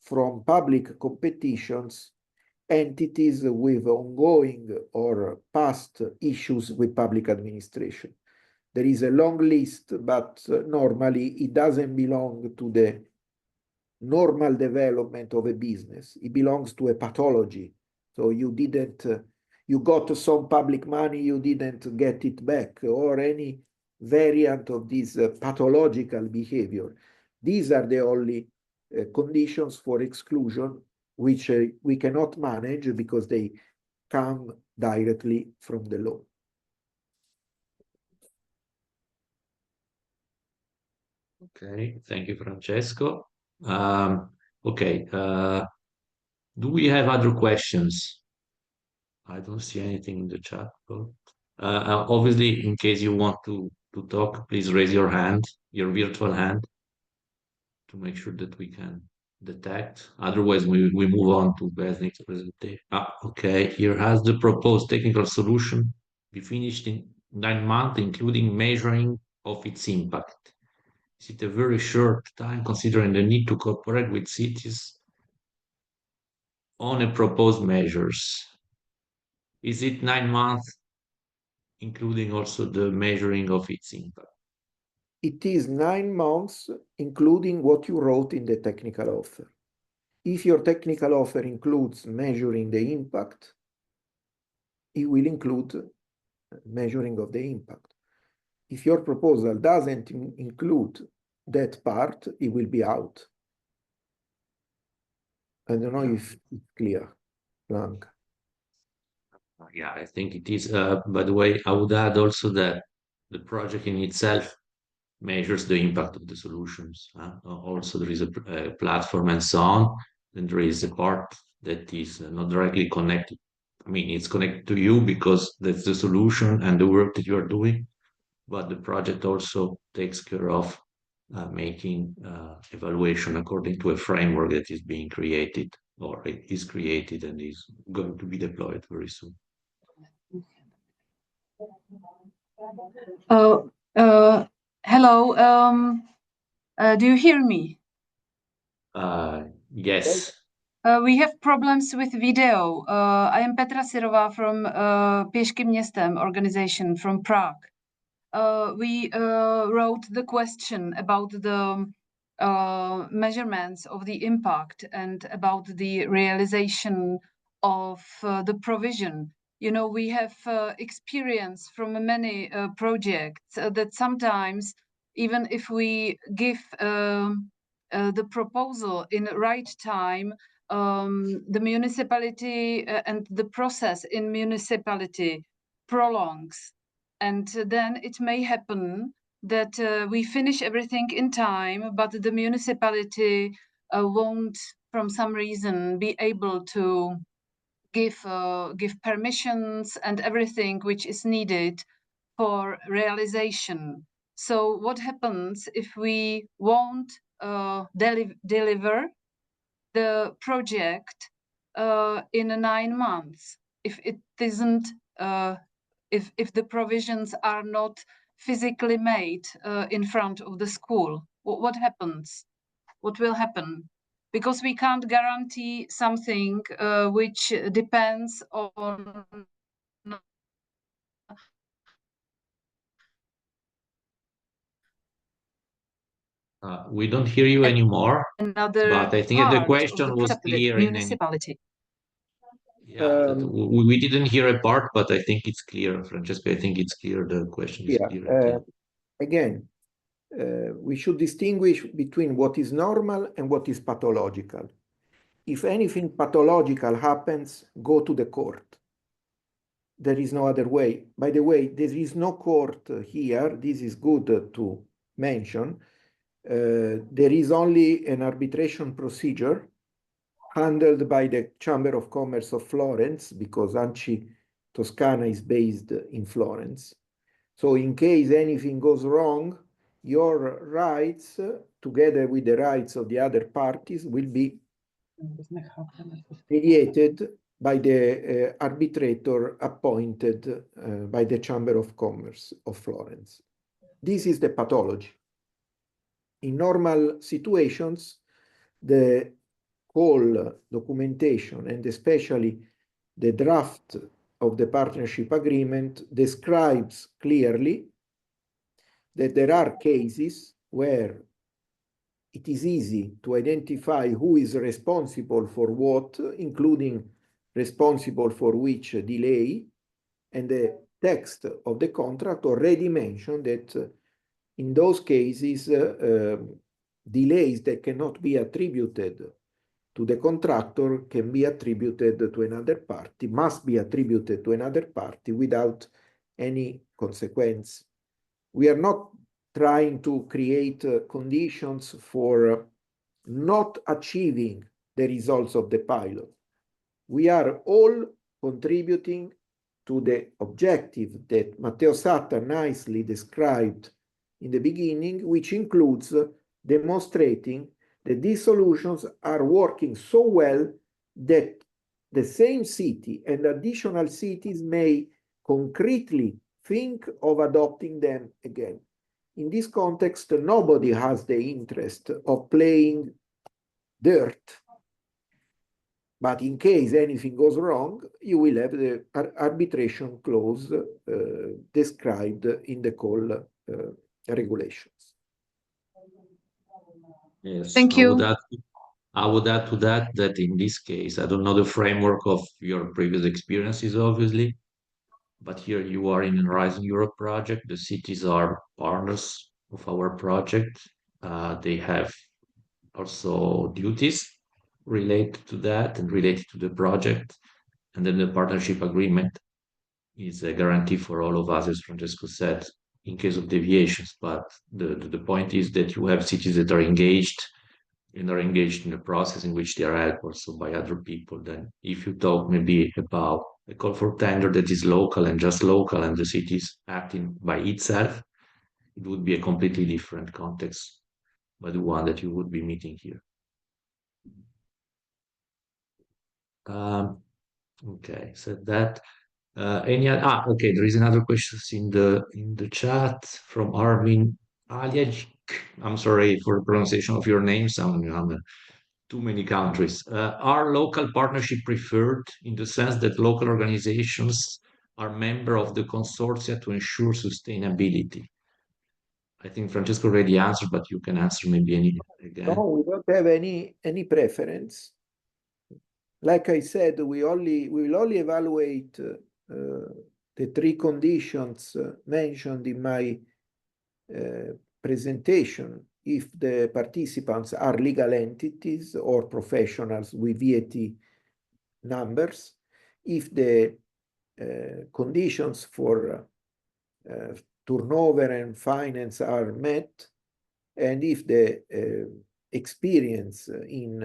from public competitions entities with ongoing or past issues with public administration. There is a long list, but normally it doesn't belong to the normal development of a business. It belongs to a pathology. So you got some public money, you didn't get it back, or any variant of this pathological behavior. These are the only conditions for exclusion, which we cannot manage because they come directly from the law. Okay, thank you, Francesco. Okay, do we have other questions? I don't see anything in the chat. Obviously, in case you want to talk, please raise your hand, your virtual hand, to make sure that we can detect. Otherwise, we move on to Besnik's presentation. Okay, here has the proposed technical solution be finished in 9 months, including measuring of its impact. Is it a very short time considering the need to cooperate with cities on a proposed measures? Is it 9 months, including also the measuring of its impact? It is 9 months, including what you wrote in the technical offer. If your technical offer includes measuring the impact, it will include measuring of the impact. If your proposal doesn't include that part, it will be out. I don't know if it's clear, Blanca. Yeah, I think it is. By the way, I would add also that the project in itself measures the impact of the solutions. Also, there is a platform and so on. And there is a part that is not directly connected. I mean, it's connected to you because that's the solution and the work that you are doing. But the project also takes care of making evaluation according to a framework that is being created, or it is created and is going to be deployed very soon. Hello. Do you hear me? Yes. We have problems with video. I am Petra Sirova from Pěšky městem organization from Prague. We wrote the question about the measurements of the impact and about the realization of the provision. You know, we have experience from many projects that sometimes, even if we give the proposal in the right time, the municipality and the process in municipality prolongs. And then it may happen that we finish everything in time, but the municipality won't, from some reason, be able to give permissions and everything which is needed for realization. So what happens if we won't deliver the project in 9 months? If it isn't, if the provisions are not physically made in front of the school, what happens? What will happen? Because we can't guarantee something which depends on We don't hear you anymore, Another but I think that the part question of was the clear in any. municipality. Yeah, we didn't hear a part, but I think it's clear, Francesco. I think it's clear. The question is clear. Again, we should distinguish between what is normal and what is pathological. If anything pathological happens, go to the court. There is no other way. By the way, there is no court here. This is good to mention. There is only an arbitration procedure handled by the Chamber of Commerce of Florence, because ANCI Toscana is based in Florence. So in case anything goes wrong, your rights, together with the rights of the other parties, will be mediated by the arbitrator appointed by the Chamber of Commerce of Florence. This is the pathology. In normal situations, the whole documentation, and especially the draft of the partnership agreement, describes clearly that there are cases where it is easy to identify who is responsible for what, including responsible for which delay, and the text of the contract already mentioned that in those cases, delays that cannot be attributed to the contractor can be attributed to another party, must be attributed to another party without any consequence. We are not trying to create conditions for not achieving the results of the pilot. We are all contributing to the objective that Matteo Satta nicely described in the beginning, which includes demonstrating that these solutions are working so well that the same city and additional cities may concretely think of adopting them again. In this context, nobody has the interest of playing dirt. But in case anything goes wrong, you will have the arbitration clause described in the call regulations. Yes, Thank you. I would add to that in this case, I don't know the framework of your previous experiences, obviously, but here you are in a Horizon Europe project. The cities are partners of our project. They have also duties related to that and related to the project. And then the partnership agreement is a guarantee for all of us, as Francesco said, in case of deviations. But the point is that you have cities that are engaged in the process in which they are helped also by other people. Then if you talk maybe about a call for tender that is local and just local and the city is acting by itself, it would be a completely different context by the one that you would be meeting here. Okay, so that okay, there is another question in the chat from Armin Aljaj. I'm sorry for the pronunciation of your name. I'm too many countries. Are local partnership preferred in the sense that local organizations are member of the consortia to ensure sustainability? I think Francesco already answered, but you can answer maybe again. No, we don't have any preference. Like I said, we will only evaluate the three conditions mentioned in my presentation if the participants are legal entities or professionals with VAT numbers, if the conditions for turnover and finance are met, and if the experience in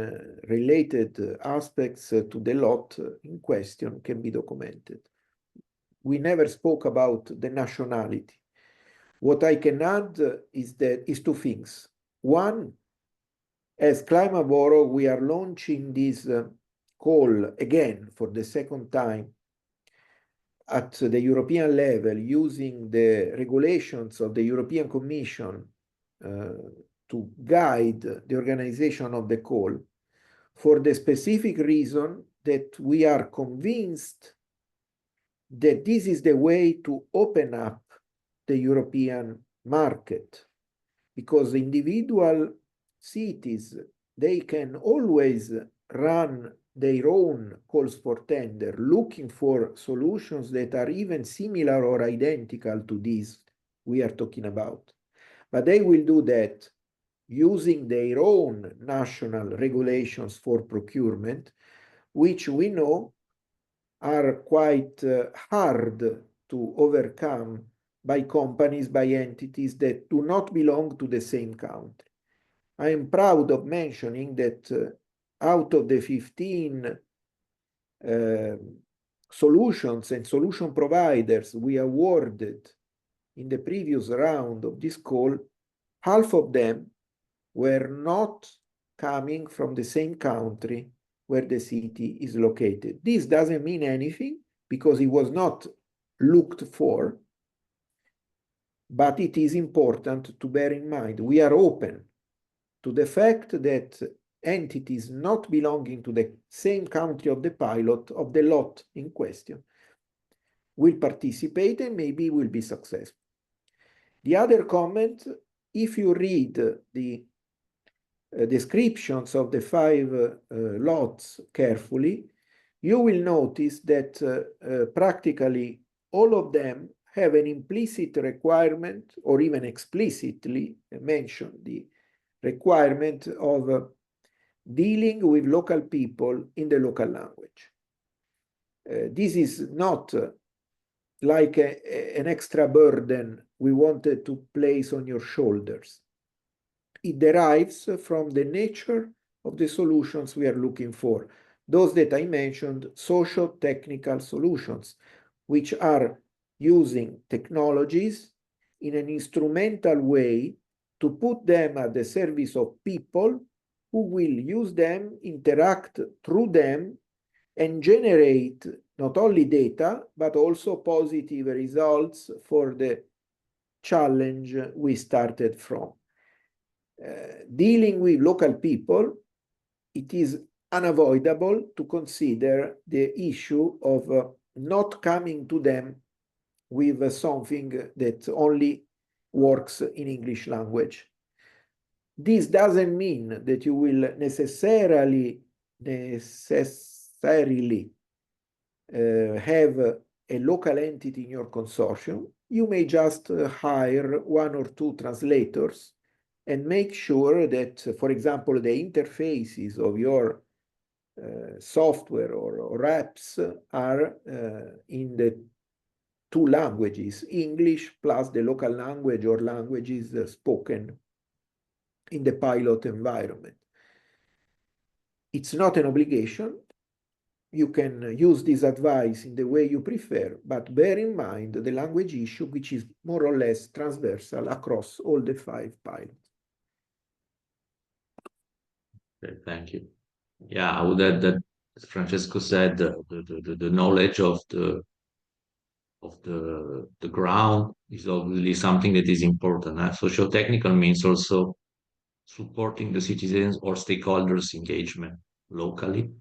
related aspects to the lot in question can be documented. We never spoke about the nationality. What I can add is two things. One, as Climaborough, we are launching this call again for the second time at the European level using the regulations of the European Commission to guide the organization of the call for the specific reason that we are convinced that this is the way to open up the European market. because individual cities, they can always run their own calls for tender, looking for solutions that are even similar or identical to these we are talking about. But they will do that using their own national regulations for procurement, which we know are quite hard to overcome by companies, by entities that do not belong to the same country. I am proud of mentioning that out of the 15 solutions and solution providers we awarded in the previous round of this call, half of them were not coming from the same country where the city is located. This doesn't mean anything because it was not looked for, but it is important to bear in mind we are open to the fact that entities not belonging to the same country of the pilot of the lot in question will participate and maybe will be successful. The other comment, if you read the descriptions of the 5 lots carefully, you will notice that practically all of them have an implicit requirement or even explicitly mention the requirement of dealing with local people in the local language. This is not like an extra burden we wanted to place on your shoulders. It derives from the nature of the solutions we are looking for. Those that I mentioned, socio-technical solutions, which are using technologies in an instrumental way to put them at the service of people who will use them, interact through them, and generate not only data, but also positive results for the challenge we started from. Dealing with local people, it is unavoidable to consider the issue of not coming to them with something that only works in English language. This doesn't mean that you will necessarily have a local entity in your consortium. You may just hire 1 or 2 translators and make sure that, for example, the interfaces of your software or apps are in the 2 languages, English plus the local language or languages spoken in the pilot environment. It's not an obligation. You can use this advice in the way you prefer, but bear in mind the language issue, which is more or less transversal across all the 5 pilots. Okay, thank you. Yeah, I would add that, as Francesco said, the knowledge of the ground is obviously something that is important. Socio-technical means also supporting the citizens or stakeholders' engagement locally.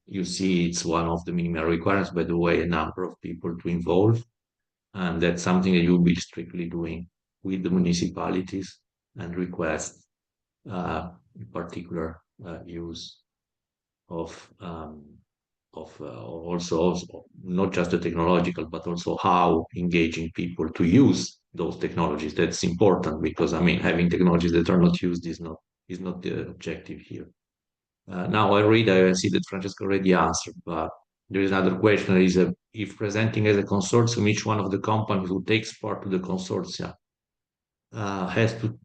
You see, it's one of the minimal requirements, by the way, a number of people to involve. And that's something that you'll be strictly doing with the municipalities and request in particular use of also not just the technological, but also how engaging people to use those technologies. That's important because, I mean, having technologies that are not used is not the objective here. Now I see that Francesco already answered, but there is another question: is if presenting as a consortium, each one of the companies who takes part to the consortia has to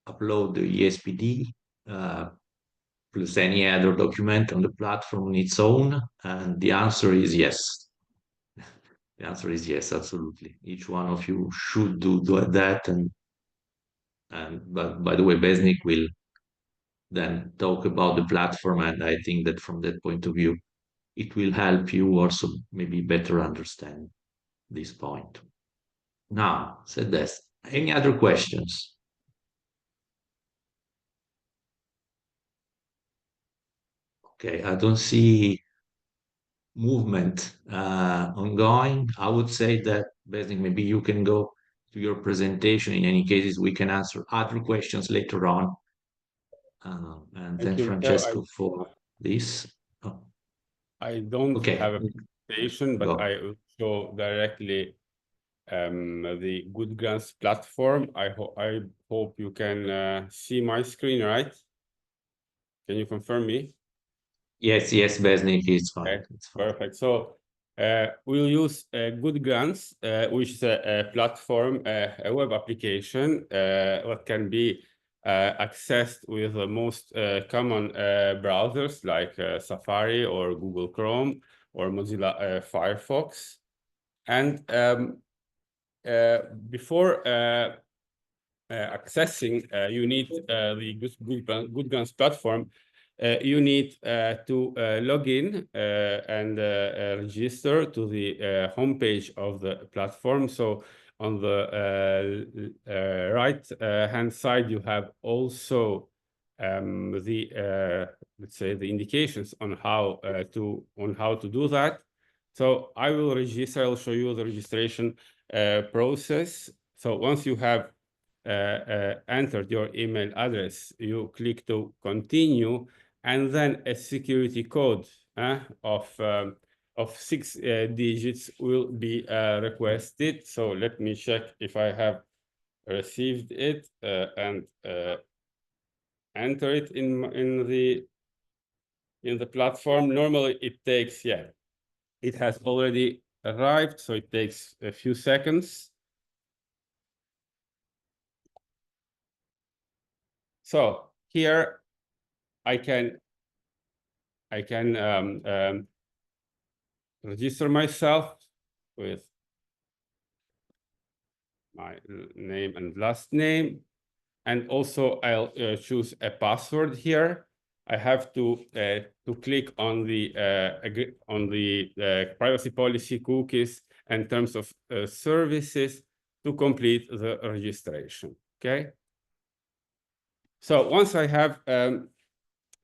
upload the ESPD plus any other document on the platform on its own? And the answer is yes. The answer is yes, absolutely. Each one of you should do that. But by the way, Besnik will then talk about the platform, and I think that from that point of view, it will help you also maybe better understand this point. Now, said this, any other questions? Okay, I don't see movement ongoing. I would say that, Besnik, maybe you can go to your presentation. In any cases, we can answer other questions later on. And thank Francesco for this. Oh. I don't have a presentation, but I will show directly the Good Grants platform. I hope you can see my screen, right? Can you confirm me? Yes, Besnik, it's fine. Okay, it's fine. Perfect. So we'll use Good Grants, which is a platform, a web application that can be accessed with the most common browsers like Safari or Google Chrome or Mozilla Firefox. And before accessing, you need the Good Grants platform. You need to log in and register to the homepage of the platform. So on the right hand side, you have also the let's say the indications on how to do that. So I will register. I'll show you the registration process. So once you have entered your email address, you click to continue, and then a security code of 6 digits will be requested. So let me check if I have received it and enter it in the platform. Normally it takes, it has already arrived, so it takes a few seconds. So here I can register myself with my name and last name, and also I'll choose a password here. I have to click on the privacy policy, cookies, and terms of services to complete the registration. Okay. So once I have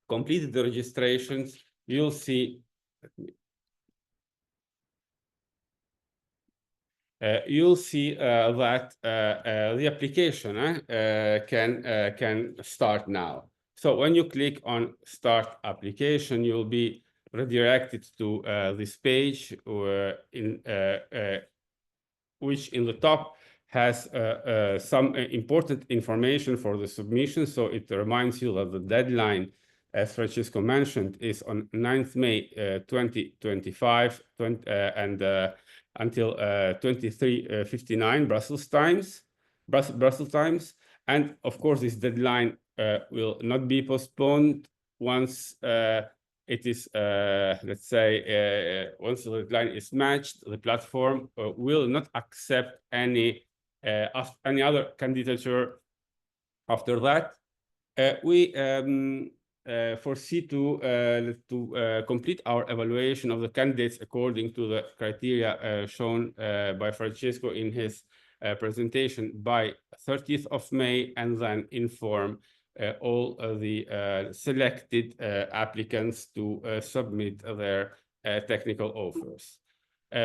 completed the registrations, you'll see. You'll see that the application can start now. So when you click on Start Application, you'll be redirected to this page, which in the top has some important information for the submission. So it reminds you that the deadline, as Francesco mentioned, is on 9th May 2025, and until 23:59 Brussels times. And of course, this deadline will not be postponed once it is, let's say, once the deadline is matched, the platform will not accept any other candidature after that. We foresee to complete our evaluation of the candidates according to the criteria shown by Francesco in his presentation by 30th of May, and then inform all the selected applicants to submit their technical offers.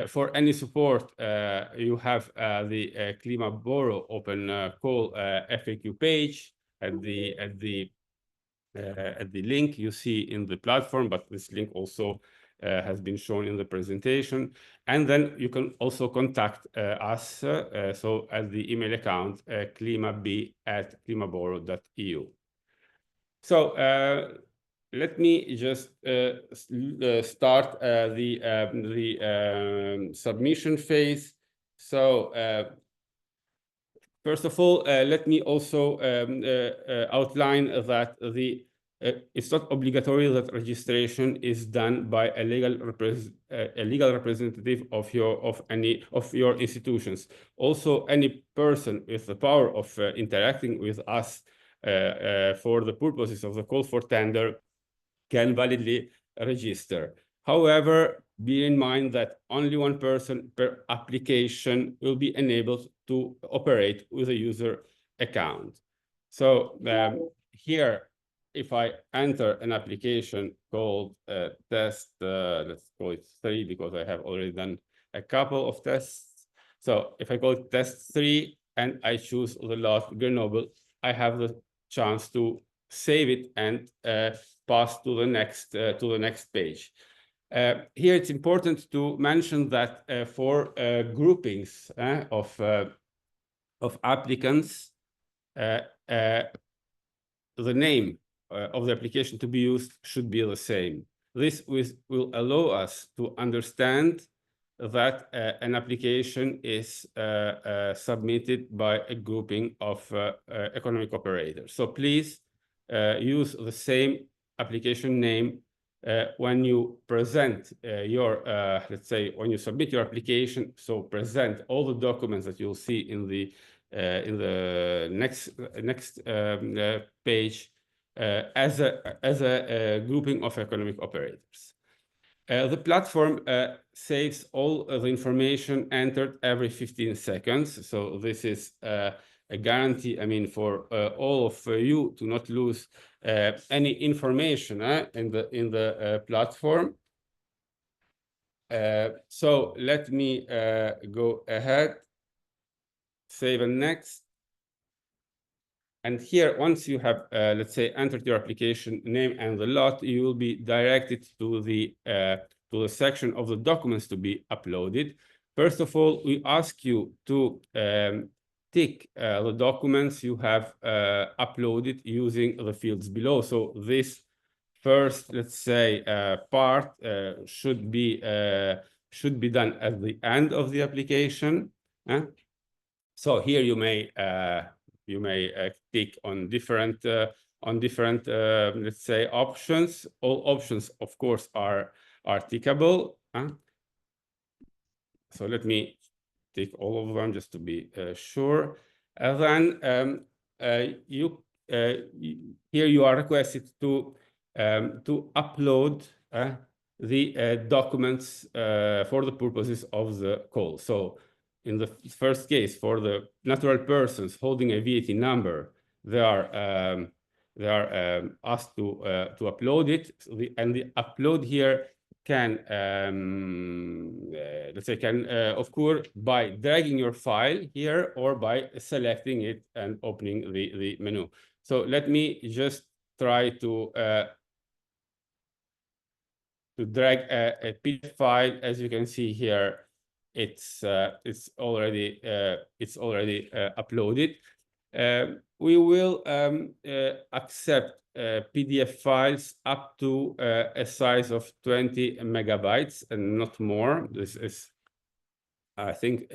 For any support, you have the Climaborough open call FAQ page at the link you see in the platform, but this link also has been shown in the presentation. And then you can also contact us, so at the email account climab@climaborough.eu. So let me just start the submission phase. So first of all, let me also outline that it's not obligatory that registration is done by a legal representative of any of your institutions. Also, any person with the power of interacting with us for the purposes of the call for tender can validly register. However, bear in mind that only one person per application will be enabled to operate with a user account. So here, if I enter an application called test, let's call it 3, because I have already done a couple of tests. So if I call it test 3, and I choose the lot Grenoble, I have the chance to save it and pass to the next page. Here it's important to mention that for groupings of applicants, the name of the application to be used should be the same. This will allow us to understand that an application is submitted by a grouping of economic operators. So please use the same application name when you present your, let's say, when you submit your application. So present all the documents that you'll see in the next page as a grouping of economic operators. The platform saves all of the information entered every 15 seconds. So this is a guarantee, I mean, for all of you to not lose any information in the platform. So let me go ahead, save and next. And here, once you have, let's say, entered your application name and the lot, you will be directed to the section of the documents to be uploaded. First of all, we ask you to tick the documents you have uploaded using the fields below. So this first, let's say, part should be done at the end of the application. So here you may tick on different let's say options. All options, of course, are tickable. So let me tick all of them just to be sure. And then here you are requested to upload the documents for the purposes of the call. So in the first case, for the natural persons holding a VAT number, they are asked to upload it. And the upload here can, let's say, can occur by dragging your file here or by selecting it and opening the menu. So let me just try to drag a PDF file. As you can see here, it's already uploaded. We will accept PDF files up to a size of 20 megabytes and not more. This is, I think,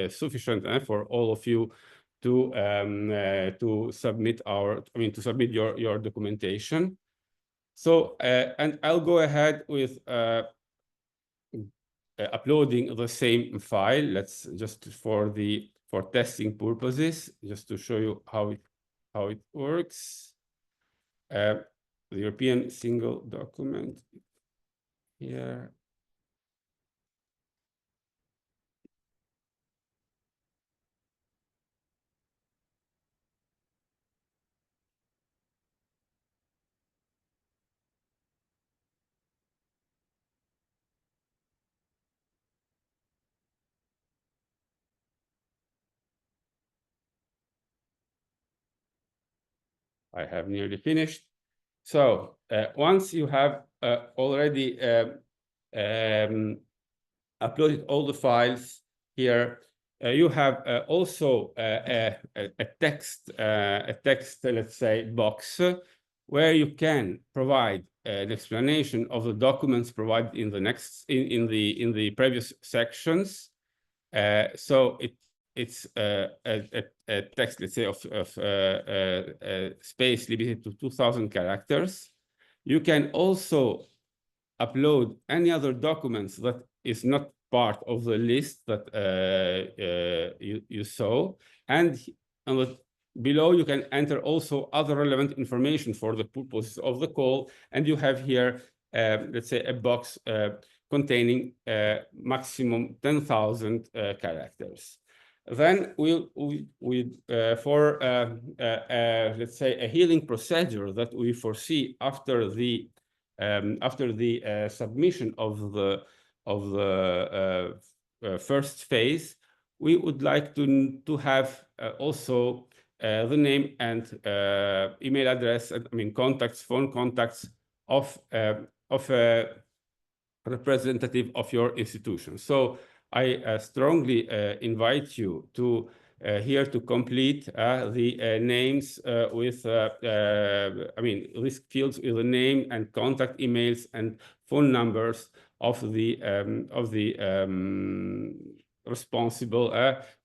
sufficient for all of you to submit to submit your documentation. So and I'll go ahead with uploading the same file. Let's just for testing purposes, just to show you how it works. The European single document here. I have nearly finished. So once you have already uploaded all the files here, you have also a text, let's say, box where you can provide an explanation of the documents provided in the in the previous sections. So it's a text, let's say, of space limited to 2,000 characters. You can also upload any other documents that is not part of the list that you saw. And below, you can enter also other relevant information for the purposes of the call. And you have here, let's say, a box containing maximum 10,000 characters. Then for let's say a healing procedure that we foresee after the submission of the first phase, we would like to have also the name and email address, contacts, phone contacts of a representative of your institution. So I strongly invite you to here to complete the names with, list fields with the name and contact emails and phone numbers of the responsible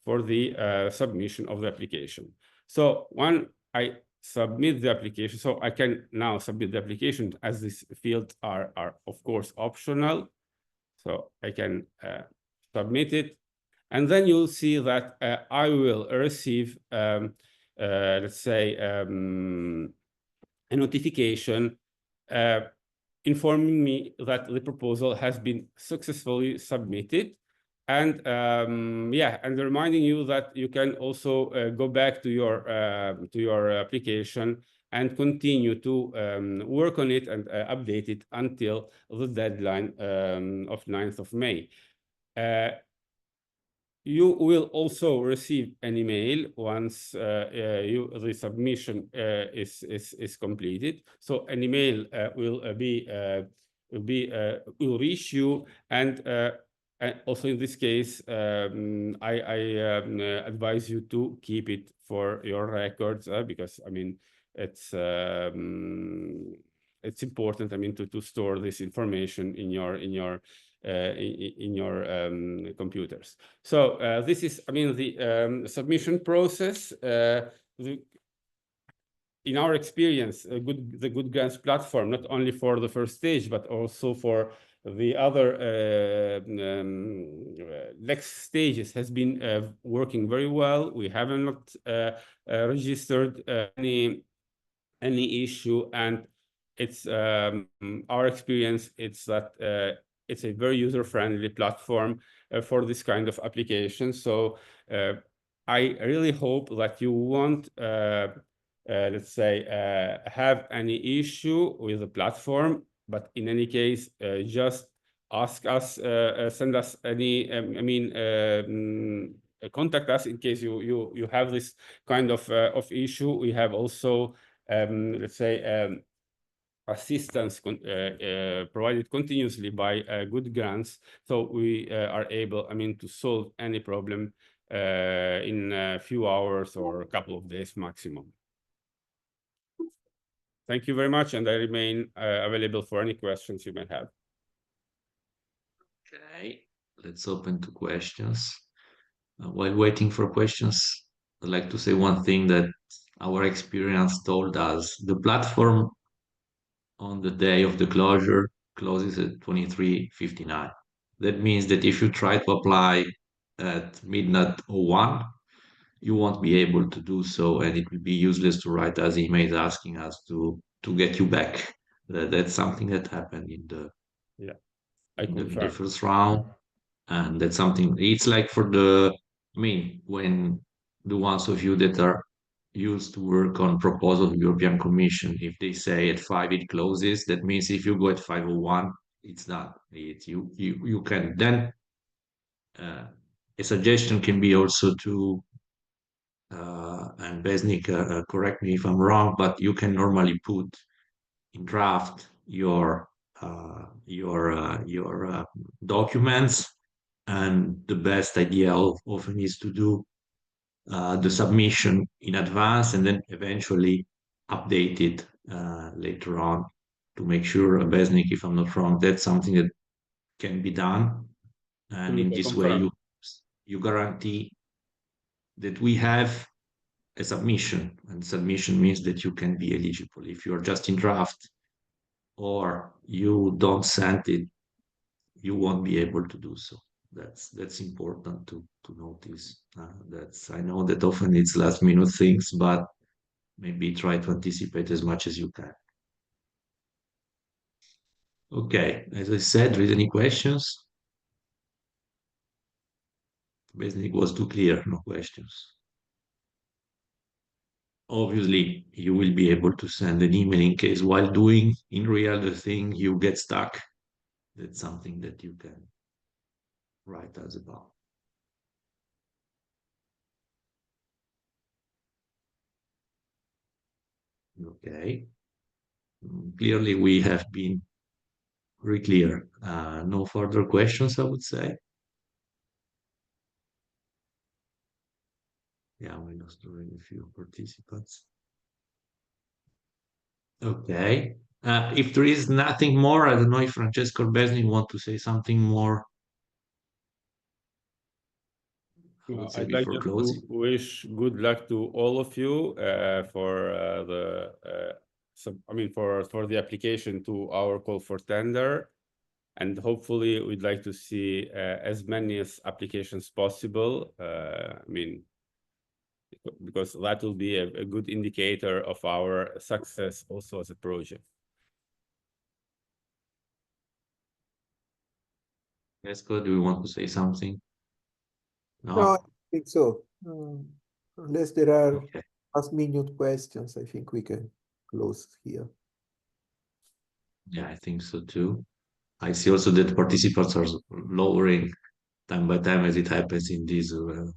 for the submission of the application. So when I submit the application, so I can now submit the application, as these fields are of course optional. So I can submit it, and then you'll see that I will receive, let's say, a notification informing me that the proposal has been successfully submitted. And and reminding you that you can also go back to your application and continue to work on it and update it until the deadline of 9th of May. You will also receive an email once the submission is completed. So an email will reach you, and also in this case, I advise you to keep it for your records because it's important to store this information in your computers. So this is the submission process. In our experience, the Good Grants platform, not only for the first stage but also for the other next stages, has been working very well. We haven't registered any issue, and it's our experience. It's that it's a very user-friendly platform for this kind of application. So I really hope that you won't, let's say, have any issue with the platform. But in any case, just ask us, send us any, contact us in case you have this kind of issue. We have also, let's say, assistance provided continuously by Good Grants, so we are able, to solve any problem in a few hours or a couple of days maximum. Thank you very much, and I remain available for any questions you may have. Okay, let's open to questions. While waiting for questions, I'd like to say one thing that our experience told us. The platform on the day of the closure closes at 23:59. That means that if you try to apply at midnight 01, you won't be able to do so, and it will be useless to write us emails asking us to get you back. That's something that happened in the in the first round, and that's something. It's like for when the ones of you that are used to work on proposal of the European Commission, if they say at 5 it closes, that means if you go at 5:01, it's done. It's you can then. A suggestion can be also to, and Besnik, correct me if I'm wrong, but you can normally put in draft your documents, and the best idea often is to do the submission in advance and then eventually update it later on to make sure, Besnik, if I'm not wrong, that's something that can be done, and in this way you guarantee that we have a submission, and submission means that you can be eligible. If you're just in draft or you don't send it, you won't be able to do so. That's important to notice. I know that often it's last minute things, but maybe try to anticipate as much as you can. Okay, as I said, read any questions? Basically, it was too clear, no questions. Obviously, you will be able to send an email in case while doing in real the thing you get stuck. That's something that you can write us about. Okay. Clearly, we have been very clear. No further questions, I would say. Yeah, we lost already a few participants. Okay. If there is nothing more, I don't know if Francesco or Besni want to say something more. I would say I'd like before just closing. to wish good luck to all of you for for the application to our call for tender, and hopefully we'd like to see as many as applications possible. Because that will be a good indicator of our success also as a project. Francesco, do you want to say something? No, I think so. Unless there are Okay. last-minute questions, I think we can close here. Yeah, I think so too. I see also that participants are lowering time by time as it happens in these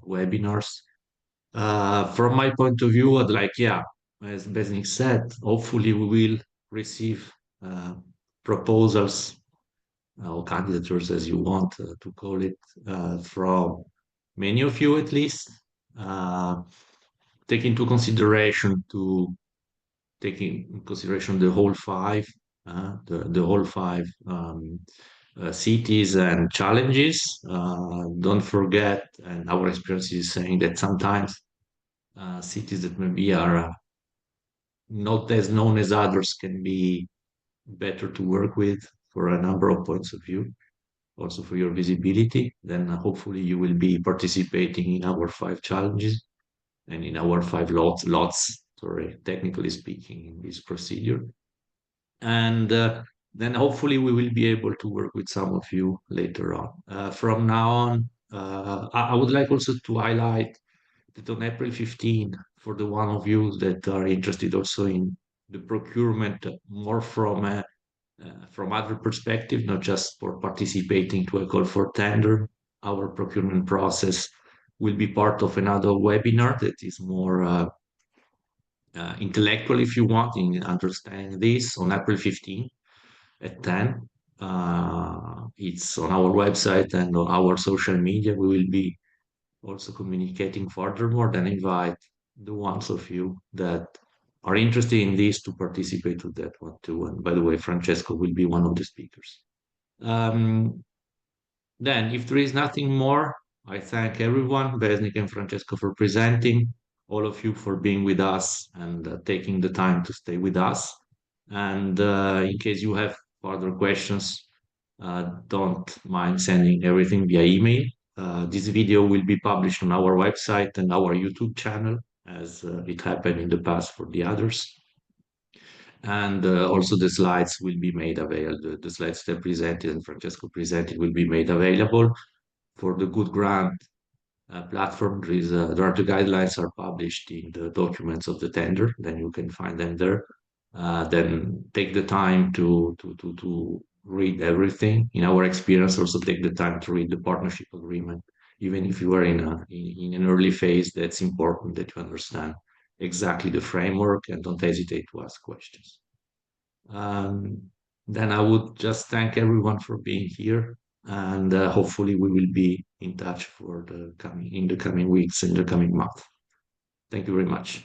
webinars. From my point of view, I'd like, yeah, as Besnik said, hopefully we will receive proposals or candidatures, as you want to call it, from many of you at least. Take into consideration the whole five, the whole five cities and challenges. Don't forget, and our experience is saying that sometimes cities that maybe are not as known as others can be better to work with for a number of points of view, also for your visibility. Then hopefully you will be participating in our five challenges and in our five lots, sorry, technically speaking, in this procedure. And then hopefully we will be able to work with some of you later on. From now on, I would like also to highlight that on April 15, for the one of you that are interested also in the procurement more from other perspective, not just for participating to a call for tender, our procurement process will be part of another webinar that is more intellectual, if you want, in understanding this on April 15 at 10. It's on our website and on our social media. We will be also communicating furthermore, then invite the ones of you that are interested in this to participate to that one too. And by the way, Francesco will be one of the speakers. Then, if there is nothing more, I thank everyone, Besnik and Francesco, for presenting, all of you for being with us and taking the time to stay with us. And in case you have further questions, don't mind sending everything via email. This video will be published on our website and our YouTube channel, as it happened in the past for the others. And also the slides will be made available. The slides that presented and Francesco presented will be made available for the Good Grant platform. There are the guidelines are published in the documents of the tender. Then you can find them there. Then take the time to read everything. In our experience, also take the time to read the partnership agreement. Even if you are in an early phase, that's important that you understand exactly the framework and don't hesitate to ask questions. Then I would just thank everyone for being here, and hopefully we will be in touch in the coming weeks, in the coming month. Thank you very much.